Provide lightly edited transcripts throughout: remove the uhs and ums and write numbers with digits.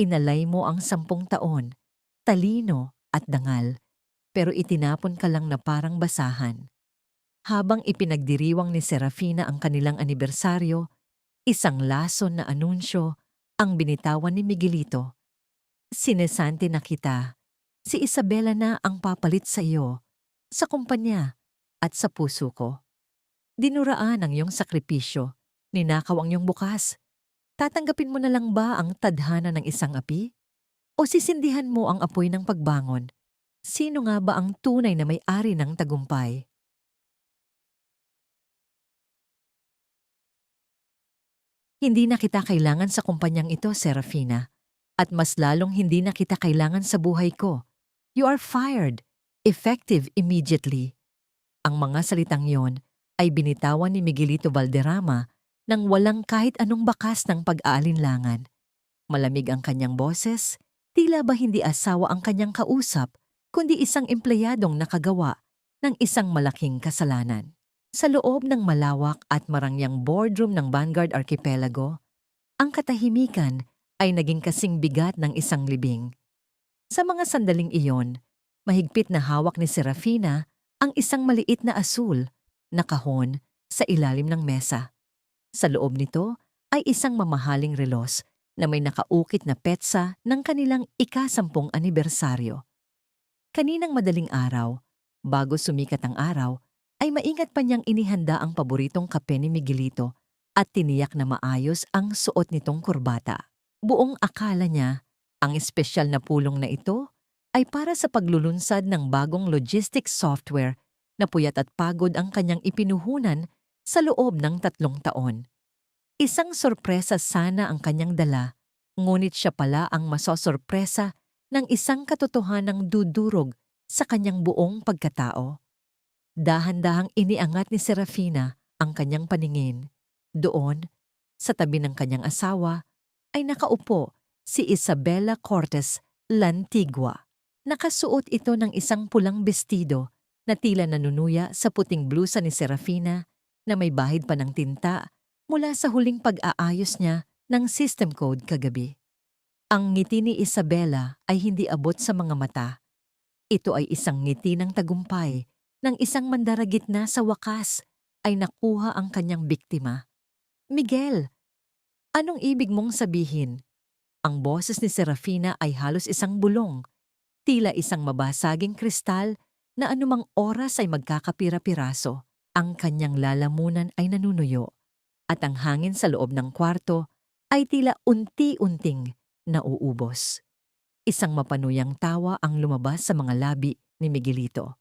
Inalay mo ang 10 taon, talino at dangal, pero itinapon ka lang na parang basahan. Habang ipinagdiriwang ni Serafina ang kanilang anibersaryo, isang lason na anunsyo ang binitawan ni Miguelito. Sinesante na kita. Si Isabela na ang papalit sa iyo, sa kumpanya, at sa puso ko. Dinuraan ang iyong sakripisyo, ninakaw ang iyong bukas. Tatanggapin mo na lang ba ang tadhana ng isang api? O sisindihan mo ang apoy ng pagbangon? Sino nga ba ang tunay na may-ari ng tagumpay? Hindi na kita kailangan sa kumpanyang ito, Serafina. At mas lalong hindi na kita kailangan sa buhay ko. You are fired. Effective immediately. Ang mga salitang yon ay binitawan ni Miguelito Valderrama nang walang kahit anong bakas ng pag-aalinlangan. Malamig ang kanyang boses, tila ba hindi asawa ang kanyang kausap, kundi isang empleyadong nakagawa ng isang malaking kasalanan. Sa loob ng malawak at marangyang boardroom ng Vanguard Archipelago, ang katahimikan ay naging kasing bigat ng isang libing. Sa mga sandaling iyon, mahigpit na hawak ni Serafina ang isang maliit na asul na kahon sa ilalim ng mesa. Sa loob nito ay isang mamahaling relos na may nakaukit na petsa ng kanilang ika-10 anibersaryo. Kaninang madaling araw, bago sumikat ang araw, ay maingat pa niyang inihanda ang paboritong kape ni Miguelito at tiniyak na maayos ang suot nitong kurbata. Buong akala niya, ang espesyal na pulong na ito ay para sa paglulunsad ng bagong logistics software na puyat at pagod ang kanyang ipinuhunan sa loob ng 3 taon. Isang sorpresa sana ang kanyang dala, ngunit siya pala ang masosorpresa ng isang katotohanang dudurog sa kanyang buong pagkatao. Dahan-dahang iniangat ni Serafina ang kanyang paningin. Doon, sa tabi ng kanyang asawa, ay nakaupo si Isabela Cortes Lantigua. Nakasuot ito ng isang pulang bestido na tila nanunuya sa puting blusa ni Serafina na may bahid pa ng tinta mula sa huling pag-aayos niya ng system code kagabi. Ang ngiti ni Isabela ay hindi abot sa mga mata. Ito ay isang ngiti ng tagumpay ng isang mandaragit na sa wakas ay nakuha ang kanyang biktima. Miguel, anong ibig mong sabihin? Ang boses ni Serafina ay halos isang bulong, tila isang mabasaging kristal na anumang oras ay magkakapira-piraso. Ang kanyang lalamunan ay nanunuyo at ang hangin sa loob ng kwarto ay tila unti-unting nauubos. Isang mapanuyang tawa ang lumabas sa mga labi ni Miguelito.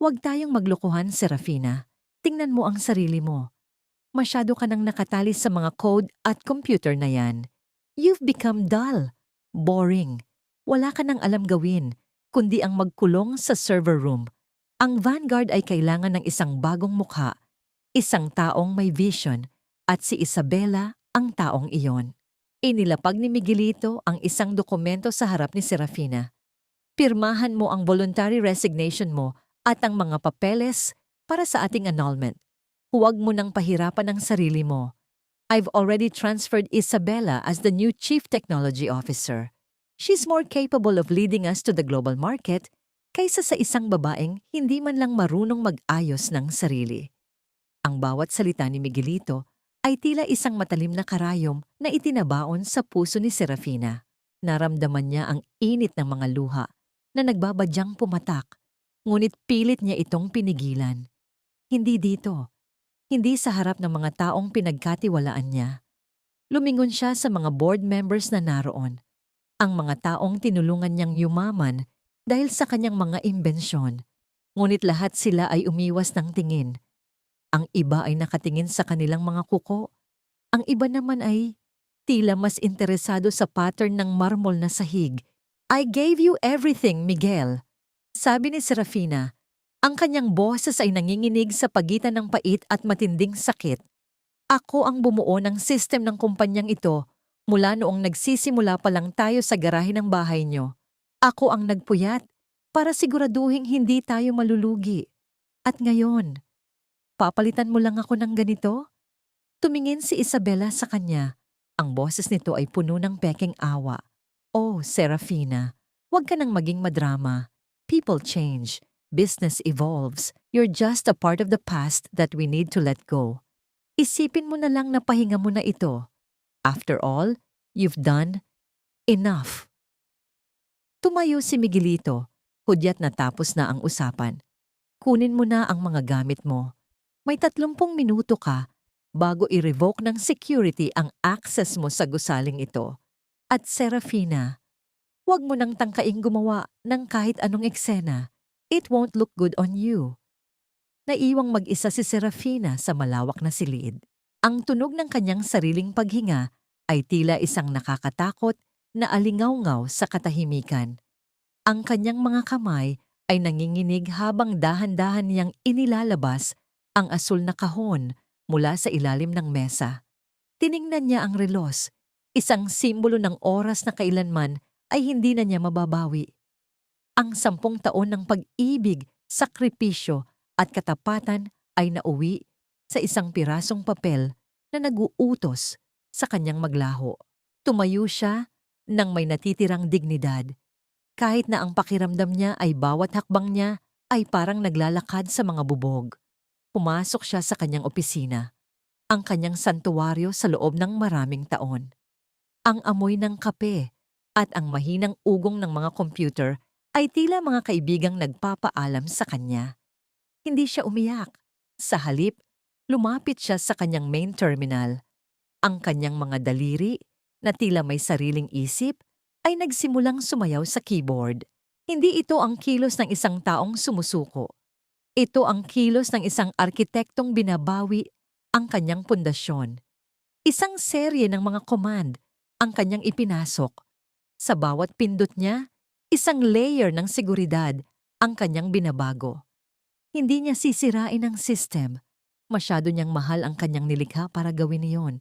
Huwag tayong maglokohan, Serafina. Tingnan mo ang sarili mo. Masyado ka nang nakatali sa mga code at computer na yan. You've become dull, boring. Wala ka nang alam gawin, kundi ang magkulong sa server room. Ang Vanguard ay kailangan ng isang bagong mukha, isang taong may vision, at si Isabela ang taong iyon. Inilapag ni Miguelito ang isang dokumento sa harap ni Serafina. Pirmahan mo ang voluntary resignation mo at ang mga papeles para sa ating annulment. Huwag mo nang pahirapan ang sarili mo. I've already transferred Isabela as the new Chief Technology Officer. She's more capable of leading us to the global market kaysa sa isang babaeng hindi man lang marunong mag-ayos ng sarili. Ang bawat salita ni Miguelito ay tila isang matalim na karayom na itinabaon sa puso ni Serafina. Naramdaman niya ang init ng mga luha na nagbabadyang pumatak. Ngunit pilit niya itong pinigilan. Hindi dito. Hindi sa harap ng mga taong pinagkatiwalaan niya. Lumingon siya sa mga board members na naroon. Ang mga taong tinulungan niyang yumaman dahil sa kanyang mga imbensyon. Ngunit lahat sila ay umiwas ng tingin. Ang iba ay nakatingin sa kanilang mga kuko. Ang iba naman ay tila mas interesado sa pattern ng marmol na sahig. I gave you everything, Miguel. Sabi ni Serafina, ang kanyang boses ay nanginginig sa pagitan ng pait at matinding sakit. Ako ang bumuo ng system ng kumpanyang ito mula noong nagsisimula pa lang tayo sa garahe ng bahay niyo. Ako ang nagpuyat para siguraduhin hindi tayo malulugi. At ngayon, papalitan mo lang ako ng ganito? Tumingin si Isabela sa kanya. Ang boses nito ay puno ng pekeng awa. Oh, Serafina, huwag ka nang maging madrama. People change. Business evolves. You're just a part of the past that we need to let go. Isipin mo na lang na pahinga mo na ito. After all, you've done enough. Tumayo si Miguelito. Hudyat na tapos na ang usapan. Kunin mo na ang mga gamit mo. May 30 minuto ka bago i-revoke ng security ang access mo sa gusaling ito. At Serafina, huwag mo nang tangkaing gumawa ng kahit anong eksena. It won't look good on you. Naiwang mag-isa si Serafina sa malawak na silid. Ang tunog ng kanyang sariling paghinga ay tila isang nakakatakot na alingawngaw sa katahimikan. Ang kanyang mga kamay ay nanginginig habang dahan-dahan niyang inilalabas ang asul na kahon mula sa ilalim ng mesa. Tiningnan niya ang relos, isang simbolo ng oras na kailanman ay hindi na niya mababawi. Ang 10 taon ng pag-ibig, sakripisyo at katapatan ay nauwi sa isang pirasong papel na nag-uutos sa kanyang maglaho. Tumayo siya nang may natitirang dignidad. Kahit na ang pakiramdam niya ay bawat hakbang niya ay parang naglalakad sa mga bubog. Pumasok siya sa kanyang opisina, ang kanyang santuwaryo sa loob ng maraming taon. Ang amoy ng kape at ang mahinang ugong ng mga computer ay tila mga kaibigang nagpapaalam sa kanya. Hindi siya umiyak. Sa halip, lumapit siya sa kanyang main terminal. Ang kanyang mga daliri, na tila may sariling isip, ay nagsimulang sumayaw sa keyboard. Hindi ito ang kilos ng isang taong sumusuko. Ito ang kilos ng isang arkitektong binabawi ang kanyang pundasyon. Isang serye ng mga command ang kanyang ipinasok. Sa bawat pindot niya, isang layer ng seguridad ang kanyang binabago. Hindi niya sisirain ang system. Masyado niyang mahal ang kanyang nilikha para gawin iyon.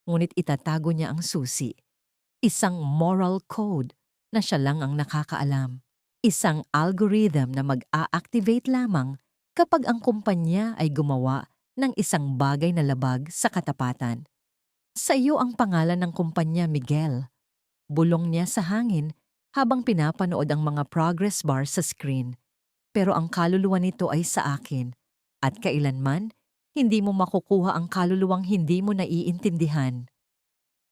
Ngunit itatago niya ang susi. Isang moral code na siya lang ang nakakaalam. Isang algorithm na mag-a-activate lamang kapag ang kumpanya ay gumawa ng isang bagay na labag sa katapatan. Sa iyo ang pangalan ng kumpanya, Miguel. Bulong niya sa hangin habang pinapanood ang mga progress bar sa screen. Pero ang kaluluwa nito ay sa akin at kailanman hindi mo makukuha ang kaluluwang hindi mo naiintindihan.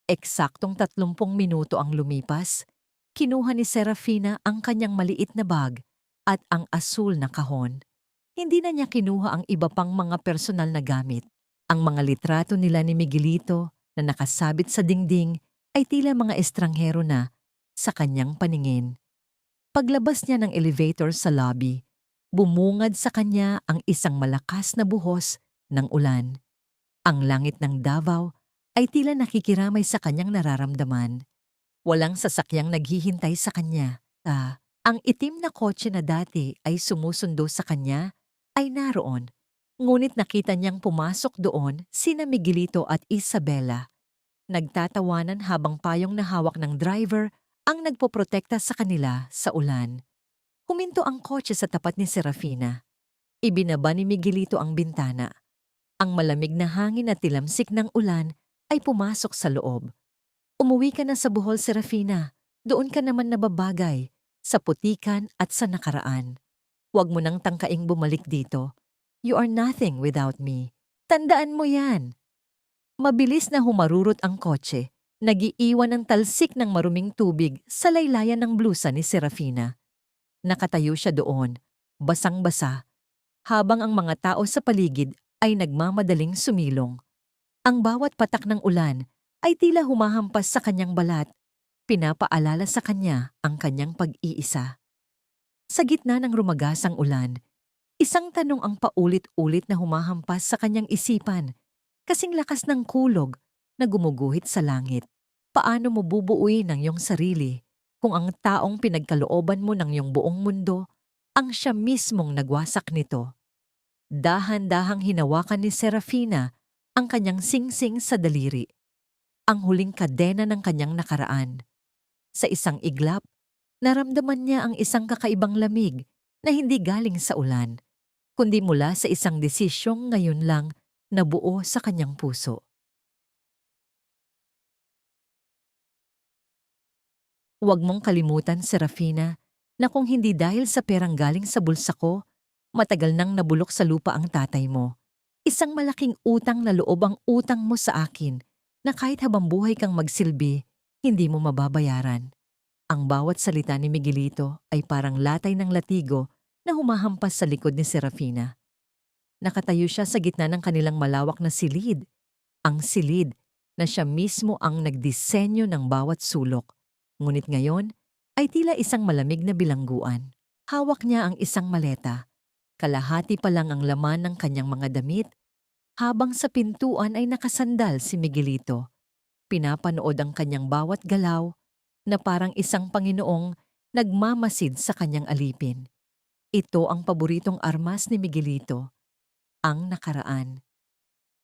Eksaktong 30 minuto ang lumipas, kinuha ni Serafina ang kanyang maliit na bag at ang asul na kahon. Hindi na niya kinuha ang iba pang mga personal na gamit. Ang mga litrato nila ni Miguelito na nakasabit sa dingding ay tila mga estranghero na sa kanyang paningin. Paglabas niya ng elevator sa lobby, bumungad sa kanya ang isang malakas na buhos ng ulan. Ang langit ng Davao ay tila nakikiramay sa kanyang nararamdaman. Walang sasakyang naghihintay sa kanya. Ang itim na kotse na dati ay sumusundo sa kanya ay naroon. Ngunit nakita niyang pumasok doon sina Miguelito at Isabela. Nagtatawanan habang payong na hawak ng driver ang nagpoprotekta sa kanila sa ulan. Huminto ang kotse sa tapat ni Serafina. Ibinaba ni Miguelito ang bintana. Ang malamig na hangin at tilamsik ng ulan ay pumasok sa loob. Umuwi ka na sa Bohol, Serafina. Doon ka naman nababagay, sa putikan at sa nakaraan. Huwag mo nang tangkaing bumalik dito. You are nothing without me. Tandaan mo yan. Mabilis na humarurot ang kotse. Nagiiwan ng talsik ng maruming tubig sa laylayan ng blusa ni Serafina. Nakatayo siya doon, basang-basa, habang ang mga tao sa paligid ay nagmamadaling sumilong. Ang bawat patak ng ulan ay tila humahampas sa kanyang balat, pinapaalala sa kanya ang kanyang pag-iisa. Sa gitna ng rumagasang ulan, isang tanong ang paulit-ulit na humahampas sa kanyang isipan, kasing lakas ng kulog na gumuguhit sa langit. Paano mo bubuuin ang iyong sarili kung ang taong pinagkalooban mo ng iyong buong mundo ang siya mismong nagwasak nito? Dahan-dahang hinawakan ni Serafina ang kanyang singsing sa daliri, ang huling kadena ng kanyang nakaraan. Sa isang iglap, naramdaman niya ang isang kakaibang lamig na hindi galing sa ulan, kundi mula sa isang desisyong ngayon lang nabuo sa kanyang puso. Huwag mong kalimutan, Serafina, na kung hindi dahil sa perang galing sa bulsa ko, matagal nang nabulok sa lupa ang tatay mo. Isang malaking utang na loob ang utang mo sa akin na kahit habang buhay kang magsilbi, hindi mo mababayaran. Ang bawat salita ni Miguelito ay parang latay ng latigo na humahampas sa likod ni Serafina. Nakatayo siya sa gitna ng kanilang malawak na silid. Ang silid na siya mismo ang nagdisenyo ng bawat sulok. Ngunit ngayon ay tila isang malamig na bilangguan. Hawak niya ang isang maleta. Kalahati pa lang ang laman ng kanyang mga damit, habang sa pintuan ay nakasandal si Miguelito. Pinapanood ang kanyang bawat galaw na parang isang Panginoong nagmamasid sa kanyang alipin. Ito ang paboritong armas ni Miguelito, ang nakaraan.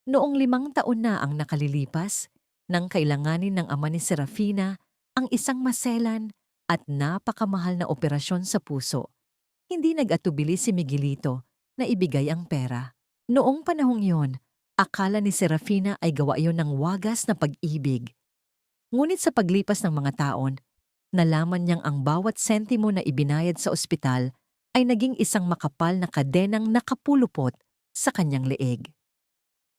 Noong 5 taon na ang nakalilipas, nang kailanganin ng ama ni Serafina ang isang maselan at napakamahal na operasyon sa puso, hindi nag-atubili si Miguelito na ibigay ang pera. Noong panahong yon, akala ni Serafina ay gawa iyon ng wagas na pag-ibig. Ngunit sa paglipas ng mga taon, nalaman niyang ang bawat sentimo na ibinayad sa ospital ay naging isang makapal na kadenang nakapulupot sa kanyang leeg.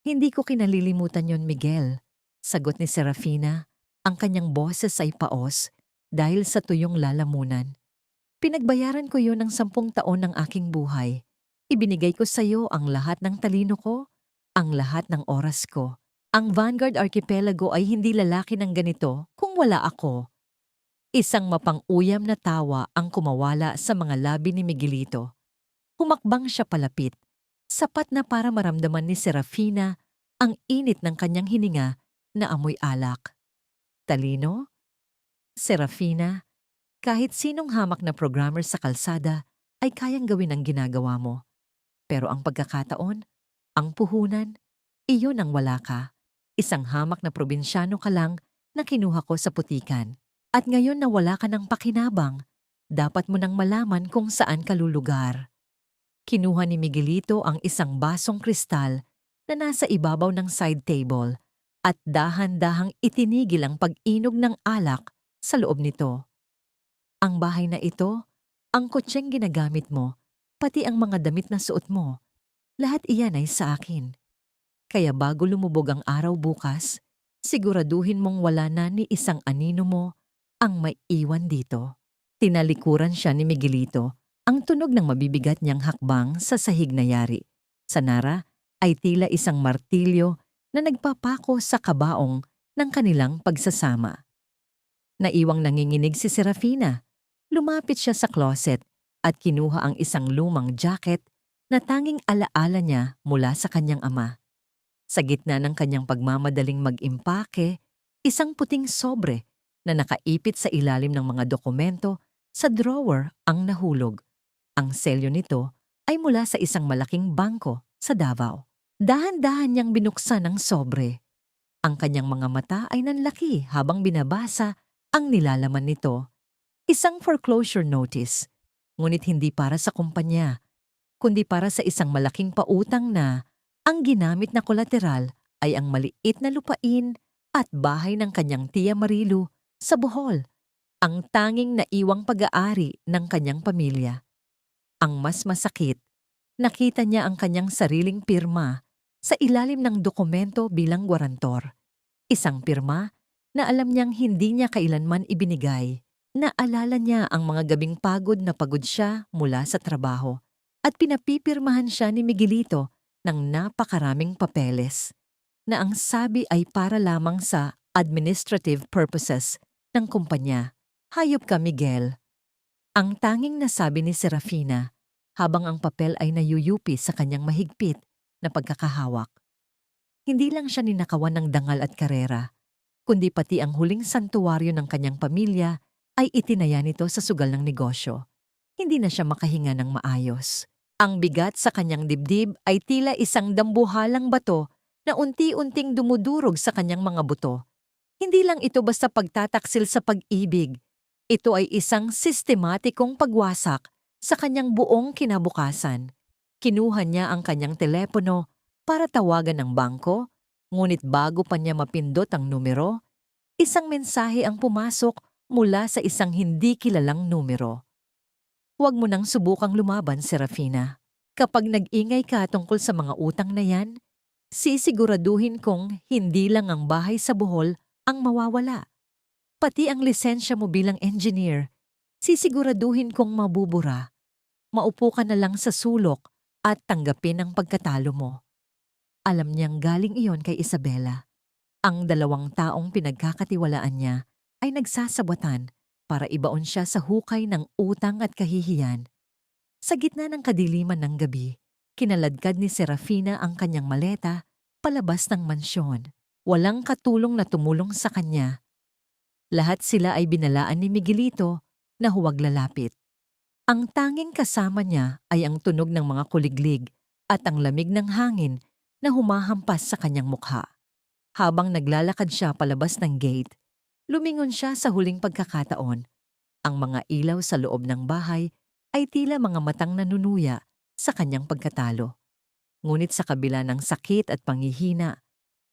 Hindi ko kinalilimutan yon, Miguel. Sagot ni Serafina, ang kanyang boses ay paos dahil sa tuyong lalamunan. Pinagbayaran ko yon ng 10 taon ng aking buhay. Ibinigay ko sa iyo ang lahat ng talino ko, ang lahat ng oras ko. Ang Vanguard Archipelago ay hindi lalaki ng ganito kung wala ako. Isang mapang-uyam na tawa ang kumawala sa mga labi ni Miguelito. Humakbang siya palapit, sapat na para maramdaman ni Serafina ang init ng kanyang hininga na amoy alak. Talino? Serafina, kahit sinong hamak na programmer sa kalsada ay kayang gawin ang ginagawa mo. Pero ang pagkakataon, ang puhunan, iyon ang wala ka. Isang hamak na probinsyano ka lang na kinuha ko sa putikan. At ngayon na wala ka ng pakinabang, dapat mo nang malaman kung saan ka lulugar. Kinuha ni Miguelito ang isang basong kristal na nasa ibabaw ng side table at dahan-dahang itinigil ang pag-inog ng alak sa loob nito. Ang bahay na ito, ang kotseng ginagamit mo, pati ang mga damit na suot mo, lahat iyan ay sa akin. Kaya bago lumubog ang araw bukas, siguraduhin mong wala na ni isang anino mo ang maiwan dito. Tinalikuran siya ni Miguelito, ang tunog ng mabibigat niyang hakbang sa sahig na yari. Sa Nara ay tila isang martilyo na nagpapako sa kabaong ng kanilang pagsasama. Naiwang nanginginig si Serafina. Lumapit siya sa closet at kinuha ang isang lumang jacket na tanging alaala niya mula sa kanyang ama. Sa gitna ng kanyang pagmamadaling mag-impake, isang puting sobre na nakaipit sa ilalim ng mga dokumento sa drawer ang nahulog. Ang selyo nito ay mula sa isang malaking bangko sa Davao. Dahan-dahan niyang binuksan ang sobre. Ang kanyang mga mata ay nanlaki habang binabasa ang nilalaman nito. Isang foreclosure notice, ngunit hindi para sa kumpanya, kundi para sa isang malaking pautang na ang ginamit na kolateral ay ang maliit na lupain at bahay ng kanyang tiya Marilu sa Bohol, ang tanging naiwang pag-aari ng kanyang pamilya. Ang mas masakit, nakita niya ang kanyang sariling pirma sa ilalim ng dokumento bilang gwarantor. Isang pirma na alam niyang hindi niya kailanman ibinigay. Naalala niya ang mga gabing pagod na pagod siya mula sa trabaho at pinapipirmahan siya ni Miguelito ng napakaraming papeles na ang sabi ay para lamang sa administrative purposes ng kumpanya. Hayop ka, Miguel. Ang tanging nasabi ni Serafina habang ang papel ay nayuyupi sa kanyang mahigpit na pagkakahawak. Hindi lang siya ninakawan ng dangal at karera, kundi pati ang huling santuwaryo ng kanyang pamilya ay itinaya nito sa sugal ng negosyo. Hindi na siya makahinga ng maayos. Ang bigat sa kanyang dibdib ay tila isang dambuhalang bato na unti-unting dumudurog sa kanyang mga buto. Hindi lang ito basta pagtataksil sa pag-ibig. Ito ay isang sistematikong pagwasak sa kanyang buong kinabukasan. Kinuha niya ang kanyang telepono para tawagan ng bangko, ngunit bago pa niya mapindot ang numero, isang mensahe ang pumasok mula sa isang hindi kilalang numero. Huwag mo nang subukang lumaban, Serafina. Kapag nag-ingay ka tungkol sa mga utang na yan, sisiguraduhin kong hindi lang ang bahay sa Bohol ang mawawala. Pati ang lisensya mo bilang engineer, sisiguraduhin kong mabubura. Maupo ka na lang sa sulok at tanggapin ang pagkatalo mo. Alam niyang galing iyon kay Isabela. Ang dalawang taong pinagkakatiwalaan niya ay nagsasabwatan para ibaon siya sa hukay ng utang at kahihiyan. Sa gitna ng kadiliman ng gabi, kinaladkad ni Serafina ang kanyang maleta palabas ng mansyon. Walang katulong na tumulong sa kanya. Lahat sila ay binalaan ni Miguelito na huwag lalapit. Ang tanging kasama niya ay ang tunog ng mga kuliglig at ang lamig ng hangin na humahampas sa kanyang mukha. Habang naglalakad siya palabas ng gate, lumingon siya sa huling pagkakataon. Ang mga ilaw sa loob ng bahay ay tila mga matang nanunuya sa kanyang pagkatalo. Ngunit sa kabila ng sakit at panghihina,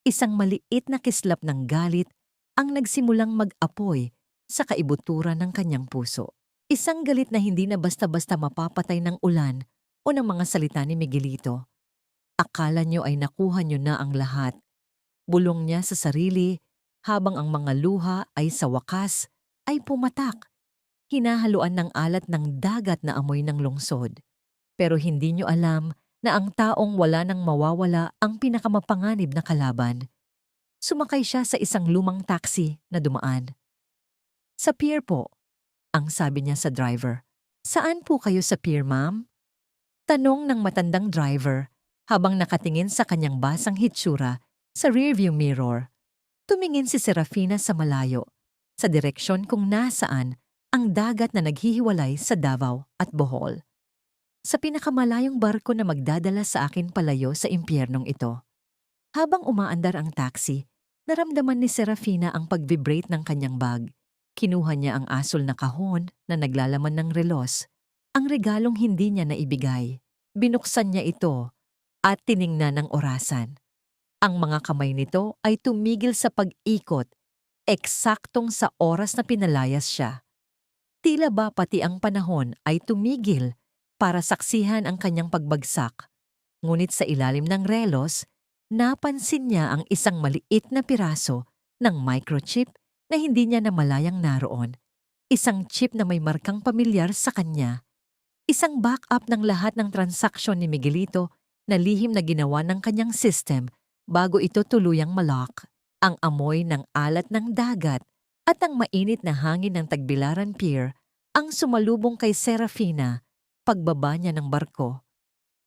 isang maliit na kislap ng galit ang nagsimulang mag-apoy sa kaibuturan ng kanyang puso. Isang galit na hindi na basta-basta mapapatay ng ulan o ng mga salita ni Miguelito. Akala niyo ay nakuha niyo na ang lahat. Bulong niya sa sarili habang ang mga luha ay sa wakas ay pumatak. Hinahaluan ng alat ng dagat na amoy ng lungsod. Pero hindi niyo alam na ang taong wala nang mawawala ang pinakamapanganib na kalaban. Sumakay siya sa isang lumang taxi na dumaan. Sa pier po, ang sabi niya sa driver. Saan po kayo sa pier, ma'am? Tanong ng matandang driver habang nakatingin sa kanyang basang hitsura sa rearview mirror. Tumingin si Serafina sa malayo, sa direksyon kung nasaan ang dagat na naghihiwalay sa Davao at Bohol. Sa pinakamalayong barko na magdadala sa akin palayo sa impyernong ito. Habang umaandar ang taxi, naramdaman ni Serafina ang pag-vibrate ng kanyang bag. Kinuha niya ang asul na kahon na naglalaman ng relos, ang regalong hindi niya naibigay. Binuksan niya ito at tiningnan ang orasan. Ang mga kamay nito ay tumigil sa pag-ikot, eksaktong sa oras na pinalayas siya. Tila ba pati ang panahon ay tumigil para saksihan ang kanyang pagbagsak. Ngunit sa ilalim ng relos, napansin niya ang isang maliit na piraso ng microchip na hindi niya namalayang naroon. Isang chip na may markang pamilyar sa kanya. Isang backup ng lahat ng transaksyon ni Miguelito na lihim na ginawa ng kanyang system bago ito tuluyang malock. Ang amoy ng alat ng dagat at ang mainit na hangin ng Tagbilaran Pier ang sumalubong kay Serafina pagbaba niya ng barko.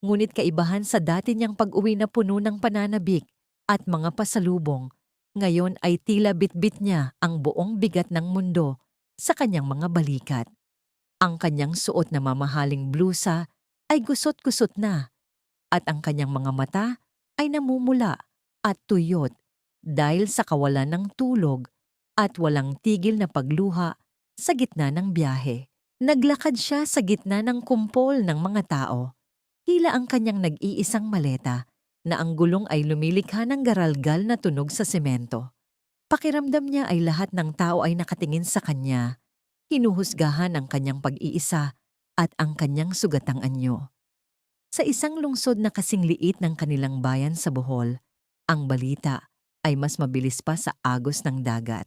Ngunit kaibahan sa dati niyang pag-uwi na puno ng pananabik at mga pasalubong, ngayon ay tila bitbit niya ang buong bigat ng mundo sa kanyang mga balikat. Ang kanyang suot na mamahaling blusa ay gusot-gusot na at ang kanyang mga mata ay namumula at tuyot dahil sa kawalan ng tulog at walang tigil na pagluha sa gitna ng biyahe. Naglakad siya sa gitna ng kumpol ng mga tao. Tila ang kanyang nag-iisang maleta na ang gulong ay lumilikha ng garalgal na tunog sa semento. Pakiramdam niya ay lahat ng tao ay nakatingin sa kanya. Hinuhusgahan ang kanyang pag-iisa at ang kanyang sugatang anyo. Sa isang lungsod na kasing liit ng kanilang bayan sa Bohol, ang balita ay mas mabilis pa sa agos ng dagat.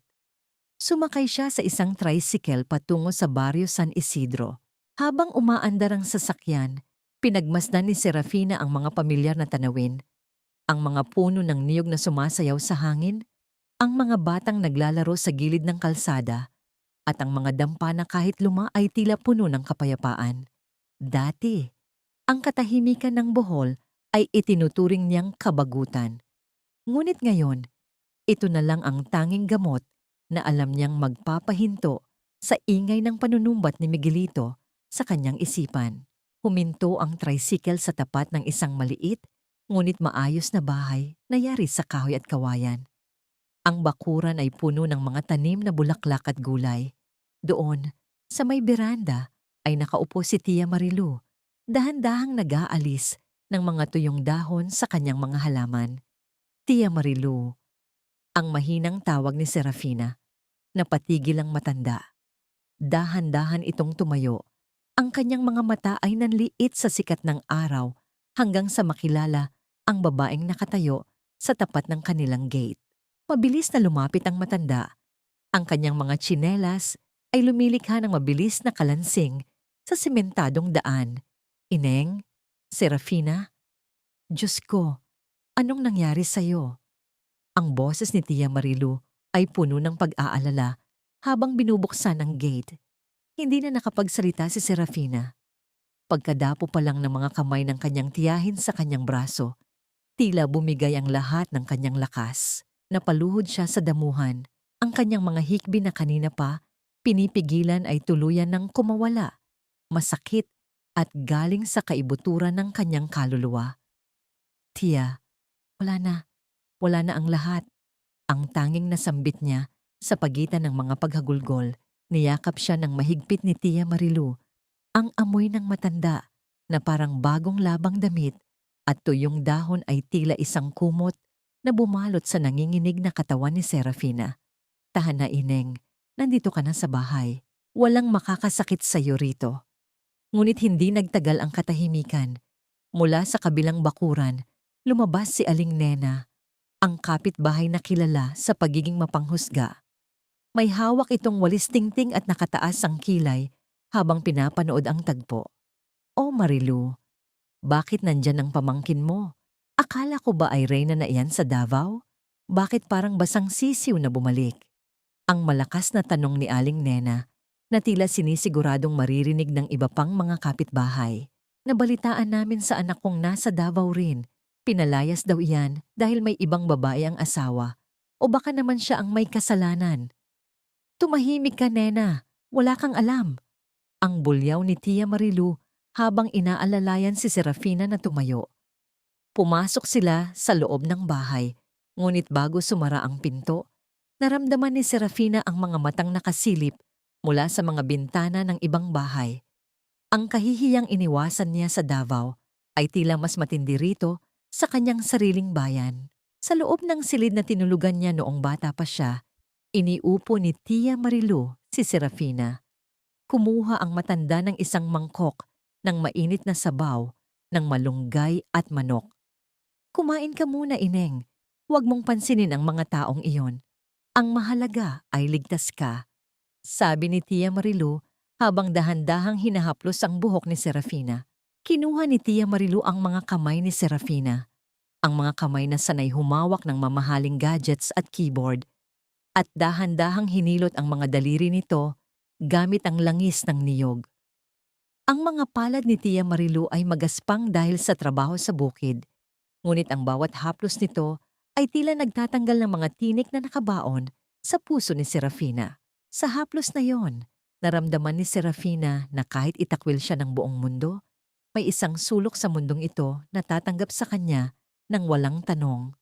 Sumakay siya sa isang tricycle patungo sa baryo San Isidro. Habang umaandar ang sasakyan, pinagmasdan ni Serafina ang mga pamilyar na tanawin, ang mga puno ng niyog na sumasayaw sa hangin, ang mga batang naglalaro sa gilid ng kalsada, at ang mga dampa na kahit luma ay tila puno ng kapayapaan. Dati, ang katahimikan ng Bohol ay itinuturing niyang kabagutan. Ngunit ngayon, ito na lang ang tanging gamot na alam niyang magpapahinto sa ingay ng panunumbat ni Miguelito sa kanyang isipan. Huminto ang tricycle sa tapat ng isang maliit, ngunit maayos na bahay na yari sa kahoy at kawayan. Ang bakuran ay puno ng mga tanim na bulaklak at gulay. Doon, sa may beranda, ay nakaupo si Tia Marilu, dahan-dahang nag-aalis ng mga tuyong dahon sa kanyang mga halaman. Tia Marilu, ang mahinang tawag ni Serafina. Napatigil ang matanda. Dahan-dahan itong tumayo. Ang kanyang mga mata ay nanliit sa sikat ng araw hanggang sa makilala ang babaeng nakatayo sa tapat ng kanilang gate. Mabilis na lumapit ang matanda. Ang kanyang mga tsinelas ay lumilikha ng mabilis na kalansing sa sementadong daan. Ineng, Serafina, Diyos ko, anong nangyari sa'yo? Ang boses ni Tia Marilu ay puno ng pag-aalala habang binubuksan ang gate. Hindi na nakapagsalita si Serafina. Pagkadapo pa lang ng mga kamay ng kanyang tiyahin sa kanyang braso, tila bumigay ang lahat ng kanyang lakas. Napaluhod siya sa damuhan. Ang kanyang mga hikbi na kanina pa, pinipigilan ay tuluyan ng kumawala. Masakit at galing sa kaibuturan ng kanyang kaluluwa. Tia, wala na. Wala na ang lahat. Ang tanging nasambit niya sa pagitan ng mga paghagulgol, niyakap siya ng mahigpit ni Tia Marilu. Ang amoy ng matanda na parang bagong labang damit at tuyong dahon ay tila isang kumot na bumalot sa nanginginig na katawan ni Serafina. Tahan na, Ineng, nandito ka na sa bahay. Walang makakasakit sa iyo rito. Ngunit hindi nagtagal ang katahimikan. Mula sa kabilang bakuran, lumabas si Aling Nena, ang kapitbahay na kilala sa pagiging mapanghusga. May hawak itong walis tingting at nakataas ang kilay habang pinapanood ang tagpo. "Oh Marilu, bakit nandyan ang pamangkin mo? Akala ko ba ay reyna na iyan sa Davao? Bakit parang basang sisiw na bumalik?" Ang malakas na tanong ni Aling Nena na tila sinisiguradong maririnig ng iba pang mga kapitbahay. "Nabalitaan namin sa anak kong nasa Davao rin. Pinalayas daw iyan dahil may ibang babae ang asawa. O baka naman siya ang may kasalanan." "Tumahimik ka, Nena. Wala kang alam." Ang bulyaw ni Tia Marilu habang inaalalayan si Serafina na tumayo. Pumasok sila sa loob ng bahay, ngunit bago sumara ang pinto, naramdaman ni Serafina ang mga matang nakasilip mula sa mga bintana ng ibang bahay. Ang kahihiyang iniwasan niya sa Davao ay tila mas matindi rito sa kanyang sariling bayan. Sa loob ng silid na tinulugan niya noong bata pa siya, iniupo ni Tia Marilu si Serafina. Kumuha ang matanda ng isang mangkok ng mainit na sabaw ng malunggay at manok. "Kumain ka muna, Ineng. Huwag mong pansinin ang mga taong iyon. Ang mahalaga ay ligtas ka," sabi ni Tia Marilu habang dahan-dahang hinahaplos ang buhok ni Serafina. Kinuha ni Tia Marilu ang mga kamay ni Serafina, ang mga kamay na sanay humawak ng mamahaling gadgets at keyboard, at dahan-dahang hinilot ang mga daliri nito gamit ang langis ng niyog. Ang mga palad ni Tia Marilu ay magaspang dahil sa trabaho sa bukid, ngunit ang bawat haplos nito ay tila nagtatanggal ng mga tinik na nakabaon sa puso ni Serafina. Sa haplos na yon, naramdaman ni Serafina na kahit itakwil siya ng buong mundo, may isang sulok sa mundong ito na tatanggap sa kanya ng walang tanong.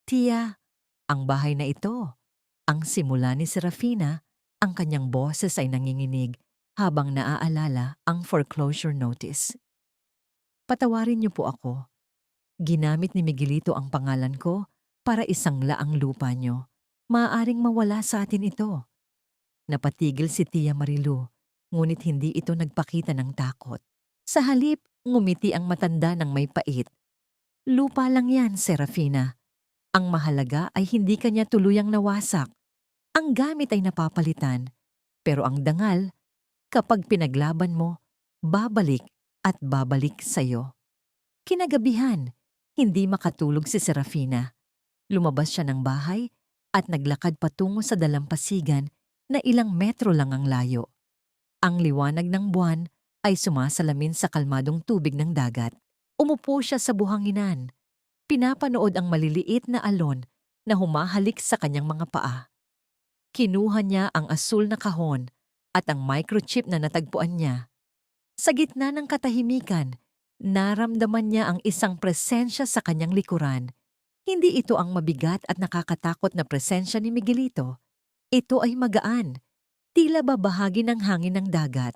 "Tia, ang bahay na ito." Ang simula ni Serafina, ang kanyang boses ay nanginginig habang naaalala ang foreclosure notice. "Patawarin niyo po ako. Ginamit ni Miguelito ang pangalan ko para isangla ang lupa niyo. Maaaring mawala sa atin ito." Napatigil si Tia Marilu, ngunit hindi ito nagpakita ng takot. Sa halip, ngumiti ang matanda ng may pait. "Lupa lang yan, Serafina. Ang mahalaga ay hindi kanya tuluyang nawasak. Ang gamit ay napapalitan, pero ang dangal, kapag pinaglaban mo, babalik at babalik sa'yo." Kinagabihan, hindi makatulog si Serafina. Lumabas siya ng bahay at naglakad patungo sa dalampasigan na ilang metro lang ang layo. Ang liwanag ng buwan ay sumasalamin sa kalmadong tubig ng dagat. Umupo siya sa buhanginan. Pinapanood ang maliliit na alon na humahalik sa kanyang mga paa. Kinuha niya ang asul na kahon at ang microchip na natagpuan niya. Sa gitna ng katahimikan, naramdaman niya ang isang presensya sa kanyang likuran. Hindi ito ang mabigat at nakakatakot na presensya ni Miguelito. Ito ay magaan, tila ba bahagi ng hangin ng dagat.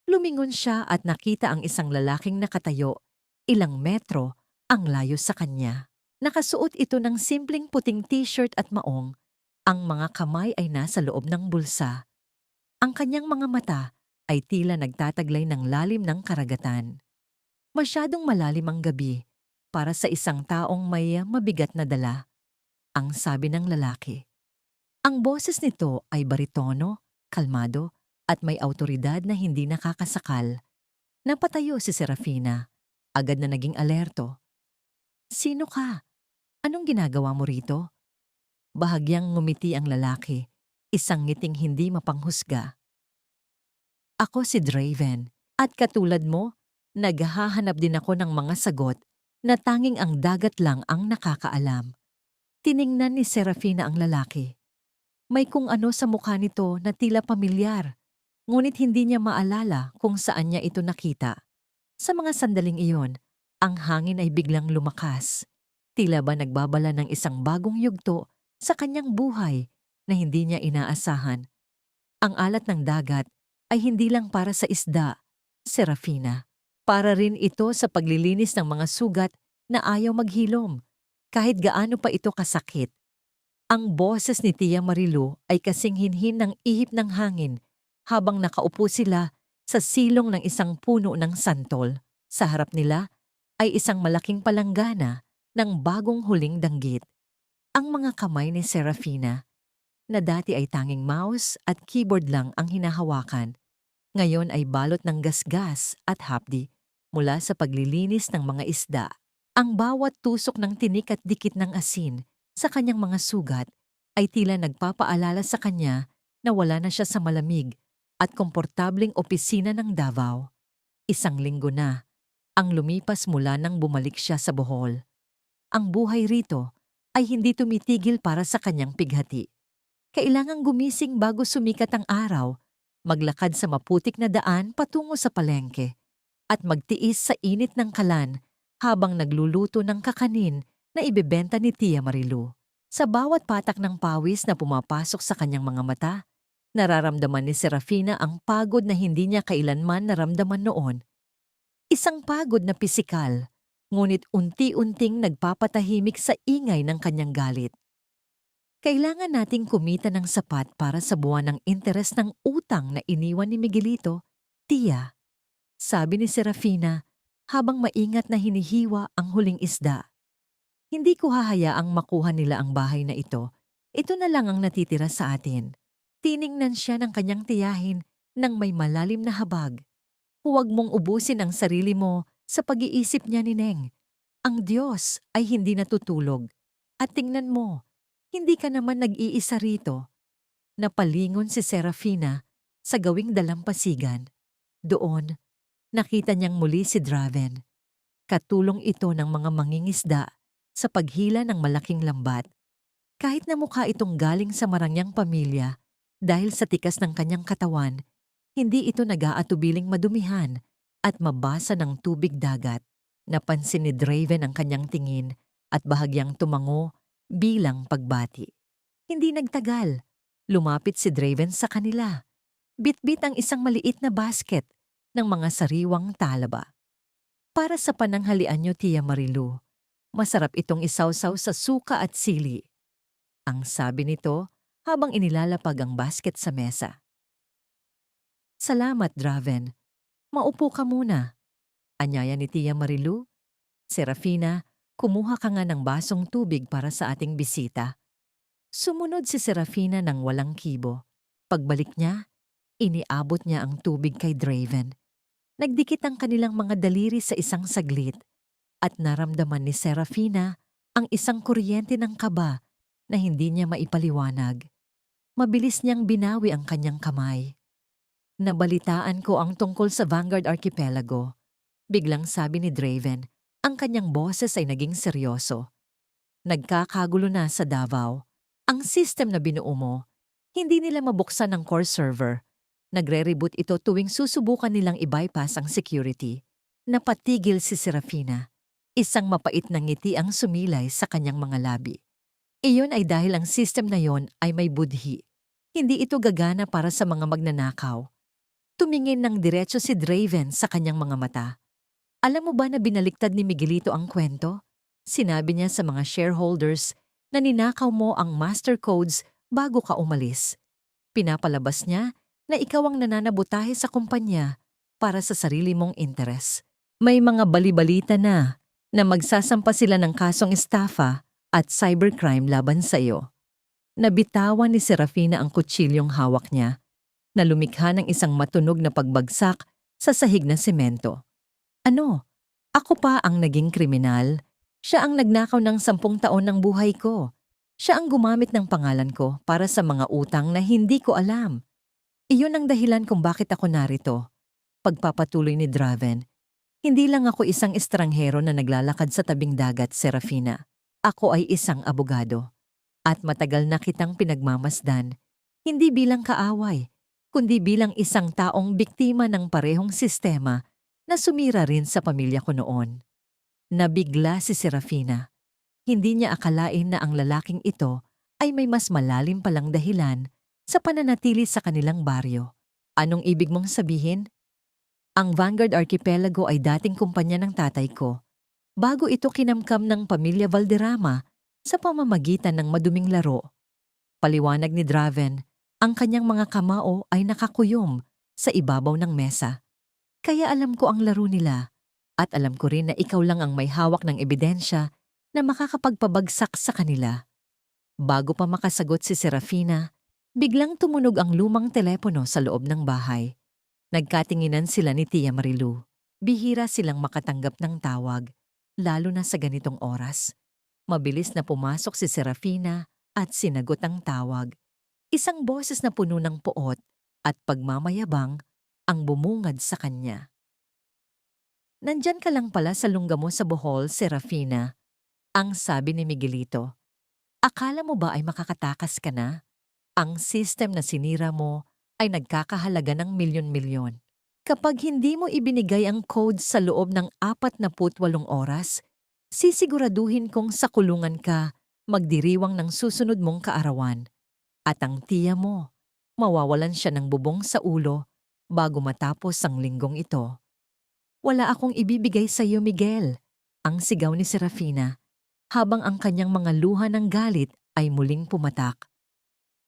Lumingon siya at nakita ang isang lalaking nakatayo, ilang metro ang layo sa kanya. Nakasuot ito ng simpleng puting t-shirt at maong. Ang mga kamay ay nasa loob ng bulsa. Ang kanyang mga mata ay tila nagtataglay ng lalim ng karagatan. Masyadong malalim ang gabi para sa isang taong may mabigat na dala, ang sabi ng lalaki. Ang boses nito ay baritono, kalmado, at may autoridad na hindi nakakasakal. Napatayo si Serafina. Agad na naging alerto. Sino ka? Anong ginagawa mo rito? Bahagyang ngumiti ang lalaki, isang ngiting hindi mapanghusga. Ako si Draven, at katulad mo, naghahanap din ako ng mga sagot na tanging ang dagat lang ang nakakaalam. Tiningnan ni Serafina ang lalaki. May kung ano sa mukha nito na tila pamilyar, ngunit hindi niya maalala kung saan niya ito nakita. Sa mga sandaling iyon, ang hangin ay biglang lumakas. Tila ba nagbabala ng isang bagong yugto sa kanyang buhay na hindi niya inaasahan. Ang alat ng dagat ay hindi lang para sa isda, Serafina. Para rin ito sa paglilinis ng mga sugat na ayaw maghilom, kahit gaano pa ito kasakit. Ang boses ni Tia Marilu ay kasing hinhin ng ihip ng hangin habang nakaupo sila sa silong ng isang puno ng santol. Sa harap nila ay isang malaking palanggana ng bagong huling danggit. Ang mga kamay ni Serafina, na dati ay tanging mouse at keyboard lang ang hinahawakan, ngayon ay balot ng gasgas at hapdi mula sa paglilinis ng mga isda. Ang bawat tusok ng tinik at dikit ng asin sa kanyang mga sugat ay tila nagpapaalala sa kanya na wala na siya sa malamig at komportabling opisina ng Davao. Isang linggo na ang lumipas mula nang bumalik siya sa Bohol. Ang buhay rito ay hindi tumitigil para sa kanyang pighati. Kailangang gumising bago sumikat ang araw, maglakad sa maputik na daan patungo sa palengke, at magtiis sa init ng kalan habang nagluluto ng kakanin na ibebenta ni Tia Marilu. Sa bawat patak ng pawis na pumapasok sa kanyang mga mata, nararamdaman ni Serafina ang pagod na hindi niya kailanman naramdaman noon. Isang pagod na pisikal, ngunit unti-unting nagpapatahimik sa ingay ng kanyang galit. Kailangan nating kumita ng sapat para sa buwan ng interes ng utang na iniwan ni Miguelito, Tia, sabi ni Serafina habang maingat na hinihiwa ang huling isda. Hindi ko hahayaang makuha nila ang bahay na ito. Ito na lang ang natitira sa atin. Tiningnan siya ng kanyang tiyahin nang may malalim na habag. Huwag mong ubusin ang sarili mo sa pag-iisip niya ni Neng. Ang Diyos ay hindi natutulog. At tingnan mo, hindi ka naman nag-iisa rito. Napalingon si Serafina sa gawing dalampasigan. Doon, nakita niyang muli si Draven. Katulong ito ng mga mangingisda sa paghila ng malaking lambat. Kahit na mukha itong galing sa marangyang pamilya, dahil sa tikas ng kanyang katawan, hindi ito nag-aatubiling madumihan at mabasa ng tubig dagat. Napansin ni Draven ang kanyang tingin at bahagyang tumango bilang pagbati. Hindi nagtagal. Lumapit si Draven sa kanila. Bitbit ang isang maliit na basket ng mga sariwang talaba. Para sa pananghalian niyo, Tia Marilu, masarap itong isawsaw sa suka at sili. Ang sabi nito habang inilalapag ang basket sa mesa. Salamat, Draven. Maupo ka muna. Anyaya ni Tia Marilu. Serafina, kumuha ka nga ng basong tubig para sa ating bisita. Sumunod si Serafina ng walang kibo. Pagbalik niya, iniabot niya ang tubig kay Draven. Nagdikit ang kanilang mga daliri sa isang saglit at naramdaman ni Serafina ang isang kuryente ng kaba na hindi niya maipaliwanag. Mabilis niyang binawi ang kanyang kamay. Nabalitaan ko ang tungkol sa Vanguard Archipelago. Biglang sabi ni Draven, ang kanyang boses ay naging seryoso. Nagkakagulo na sa Davao. Ang system na binuo mo, hindi nila mabuksan ang core server. Nagre-reboot ito tuwing susubukan nilang i-bypass ang security. Napatigil si Serafina. Isang mapait na ngiti ang sumilay sa kanyang mga labi. Iyon ay dahil ang system na yon ay may budhi. Hindi ito gagana para sa mga magnanakaw. Tumingin ng diretso si Draven sa kanyang mga mata. Alam mo ba na binaliktad ni Miguelito ang kwento? Sinabi niya sa mga shareholders na ninakaw mo ang master codes bago ka umalis. Pinapalabas niya na ikaw ang nananabutahe sa kumpanya para sa sarili mong interes. May mga balibalita na magsasampa sila ng kasong estafa at cybercrime laban sa iyo. Nabitawan ni Serafina ang kutsilyong hawak niya na lumikha ng isang matunog na pagbagsak sa sahig na semento. Ano? Ako pa ang naging kriminal? Siya ang nagnakaw ng 10 taon ng buhay ko. Siya ang gumamit ng pangalan ko para sa mga utang na hindi ko alam. Iyon ang dahilan kung bakit ako narito. Pagpapatuloy ni Draven. Hindi lang ako isang estranghero na naglalakad sa tabing dagat, Serafina. Ako ay isang abogado. At matagal na kitang pinagmamasdan. Hindi bilang kaaway, kundi bilang isang taong biktima ng parehong sistema na sumira rin sa pamilya ko noon. Nabigla si Serafina. Hindi niya akalain na ang lalaking ito ay may mas malalim palang dahilan sa pananatili sa kanilang baryo. Anong ibig mong sabihin? Ang Vanguard Archipelago ay dating kumpanya ng tatay ko. Bago ito kinamkam ng pamilya Valderrama sa pamamagitan ng maduming laro. Paliwanag ni Draven, ang kanyang mga kamao ay nakakuyom sa ibabaw ng mesa. Kaya alam ko ang laro nila. At alam ko rin na ikaw lang ang may hawak ng ebidensya na makakapagpabagsak sa kanila. Bago pa makasagot si Serafina, biglang tumunog ang lumang telepono sa loob ng bahay. Nagkatinginan sila ni Tia Marilu. Bihira silang makatanggap ng tawag, lalo na sa ganitong oras. Mabilis na pumasok si Serafina at sinagot ang tawag. Isang boses na puno ng poot at pagmamayabang ang bumungad sa kanya. Nandyan ka lang pala sa lungga mo sa Bohol, Serafina, ang sabi ni Miguelito. Akala mo ba ay makakatakas ka na? Ang system na sinira mo ay nagkakahalaga ng milyon-milyon. Kapag hindi mo ibinigay ang code sa loob ng 48 oras, sisiguraduhin kong sa kulungan ka magdiriwang ng susunod mong kaarawan. At ang tiya mo, mawawalan siya ng bubong sa ulo bago matapos ang linggong ito. Wala akong ibibigay sa iyo, Miguel, ang sigaw ni Serafina, habang ang kanyang mga luha ng galit ay muling pumatak.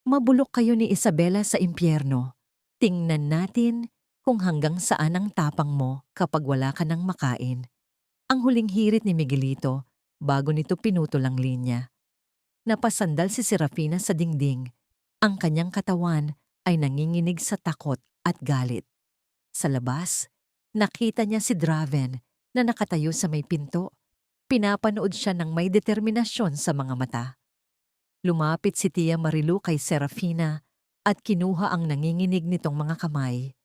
Mabulok kayo ni Isabela sa impyerno. Tingnan natin kung hanggang saan ang tapang mo kapag wala ka nang makain. Ang huling hirit ni Miguelito bago nito pinutol ang linya. Napasandal si Serafina sa dingding. Ang kanyang katawan ay nanginginig sa takot at galit. Sa labas, nakita niya si Draven na nakatayo sa may pinto. Pinapanood siya ng may determinasyon sa mga mata. Lumapit si Tia Marilu kay Serafina at kinuha ang nanginginig nitong mga kamay.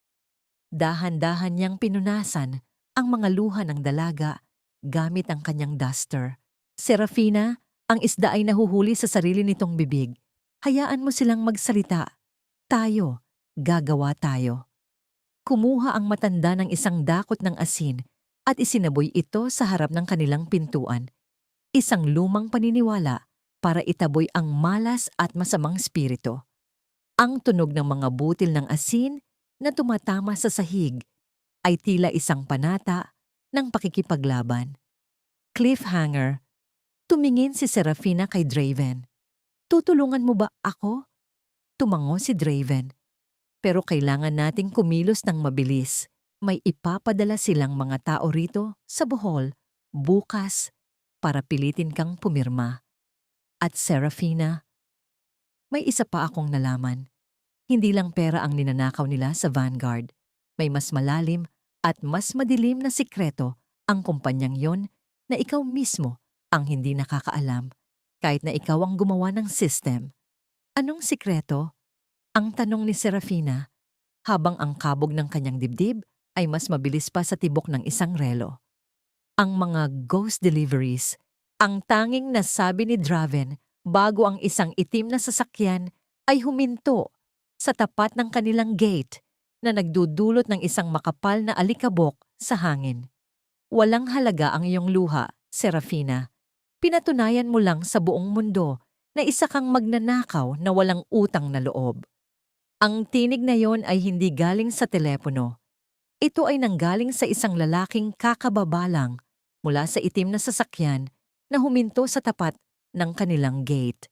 Dahan-dahan niyang pinunasan ang mga luha ng dalaga gamit ang kanyang duster. Serafina, ang isda ay nahuhuli sa sarili nitong bibig. Hayaan mo silang magsalita. Tayo, gagawa tayo. Kumuha ang matanda ng isang dakot ng asin at isinaboy ito sa harap ng kanilang pintuan. Isang lumang paniniwala para itaboy ang malas at masamang spirito. Ang tunog ng mga butil ng asin na tumatama sa sahig ay tila isang panata ng pakikipaglaban. Cliffhanger. Tumingin si Serafina kay Draven. Tutulungan mo ba ako? Tumango si Draven. Pero kailangan nating kumilos ng mabilis. May ipapadala silang mga tao rito sa Bohol bukas para pilitin kang pumirma. At Serafina, may isa pa akong nalaman. Hindi lang pera ang ninanakaw nila sa Vanguard. May mas malalim at mas madilim na sikreto ang kumpanyang yon na ikaw mismo ang hindi nakakaalam kahit na ikaw ang gumawa ng system. Anong sikreto? Ang tanong ni Serafina, habang ang kabog ng kanyang dibdib ay mas mabilis pa sa tibok ng isang relo. Ang mga ghost deliveries, ang tanging nasabi ni Draven bago ang isang itim na sasakyan ay huminto sa tapat ng kanilang gate na nagdudulot ng isang makapal na alikabok sa hangin. Walang halaga ang iyong luha, Serafina. Pinatunayan mo lang sa buong mundo na isa kang magnanakaw na walang utang na loob. Ang tinig na yon ay hindi galing sa telepono. Ito ay nanggaling sa isang lalaking kakababalang mula sa itim na sasakyan na huminto sa tapat ng kanilang gate.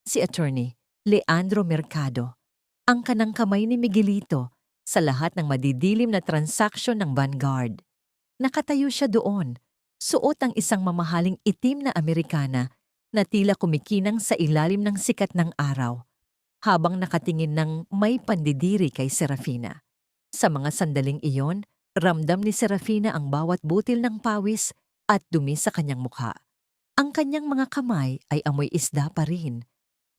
Si Attorney Leandro Mercado. ang kanang kamay ni Miguelito sa lahat ng madidilim na transaksyon ng Vanguard. Nakatayo siya doon, suot ang isang mamahaling itim na Amerikana na tila kumikinang sa ilalim ng sikat ng araw, habang nakatingin ng may pandidiri kay Serafina. Sa mga sandaling iyon, ramdam ni Serafina ang bawat butil ng pawis at dumi sa kanyang mukha. Ang kanyang mga kamay ay amoy isda pa rin,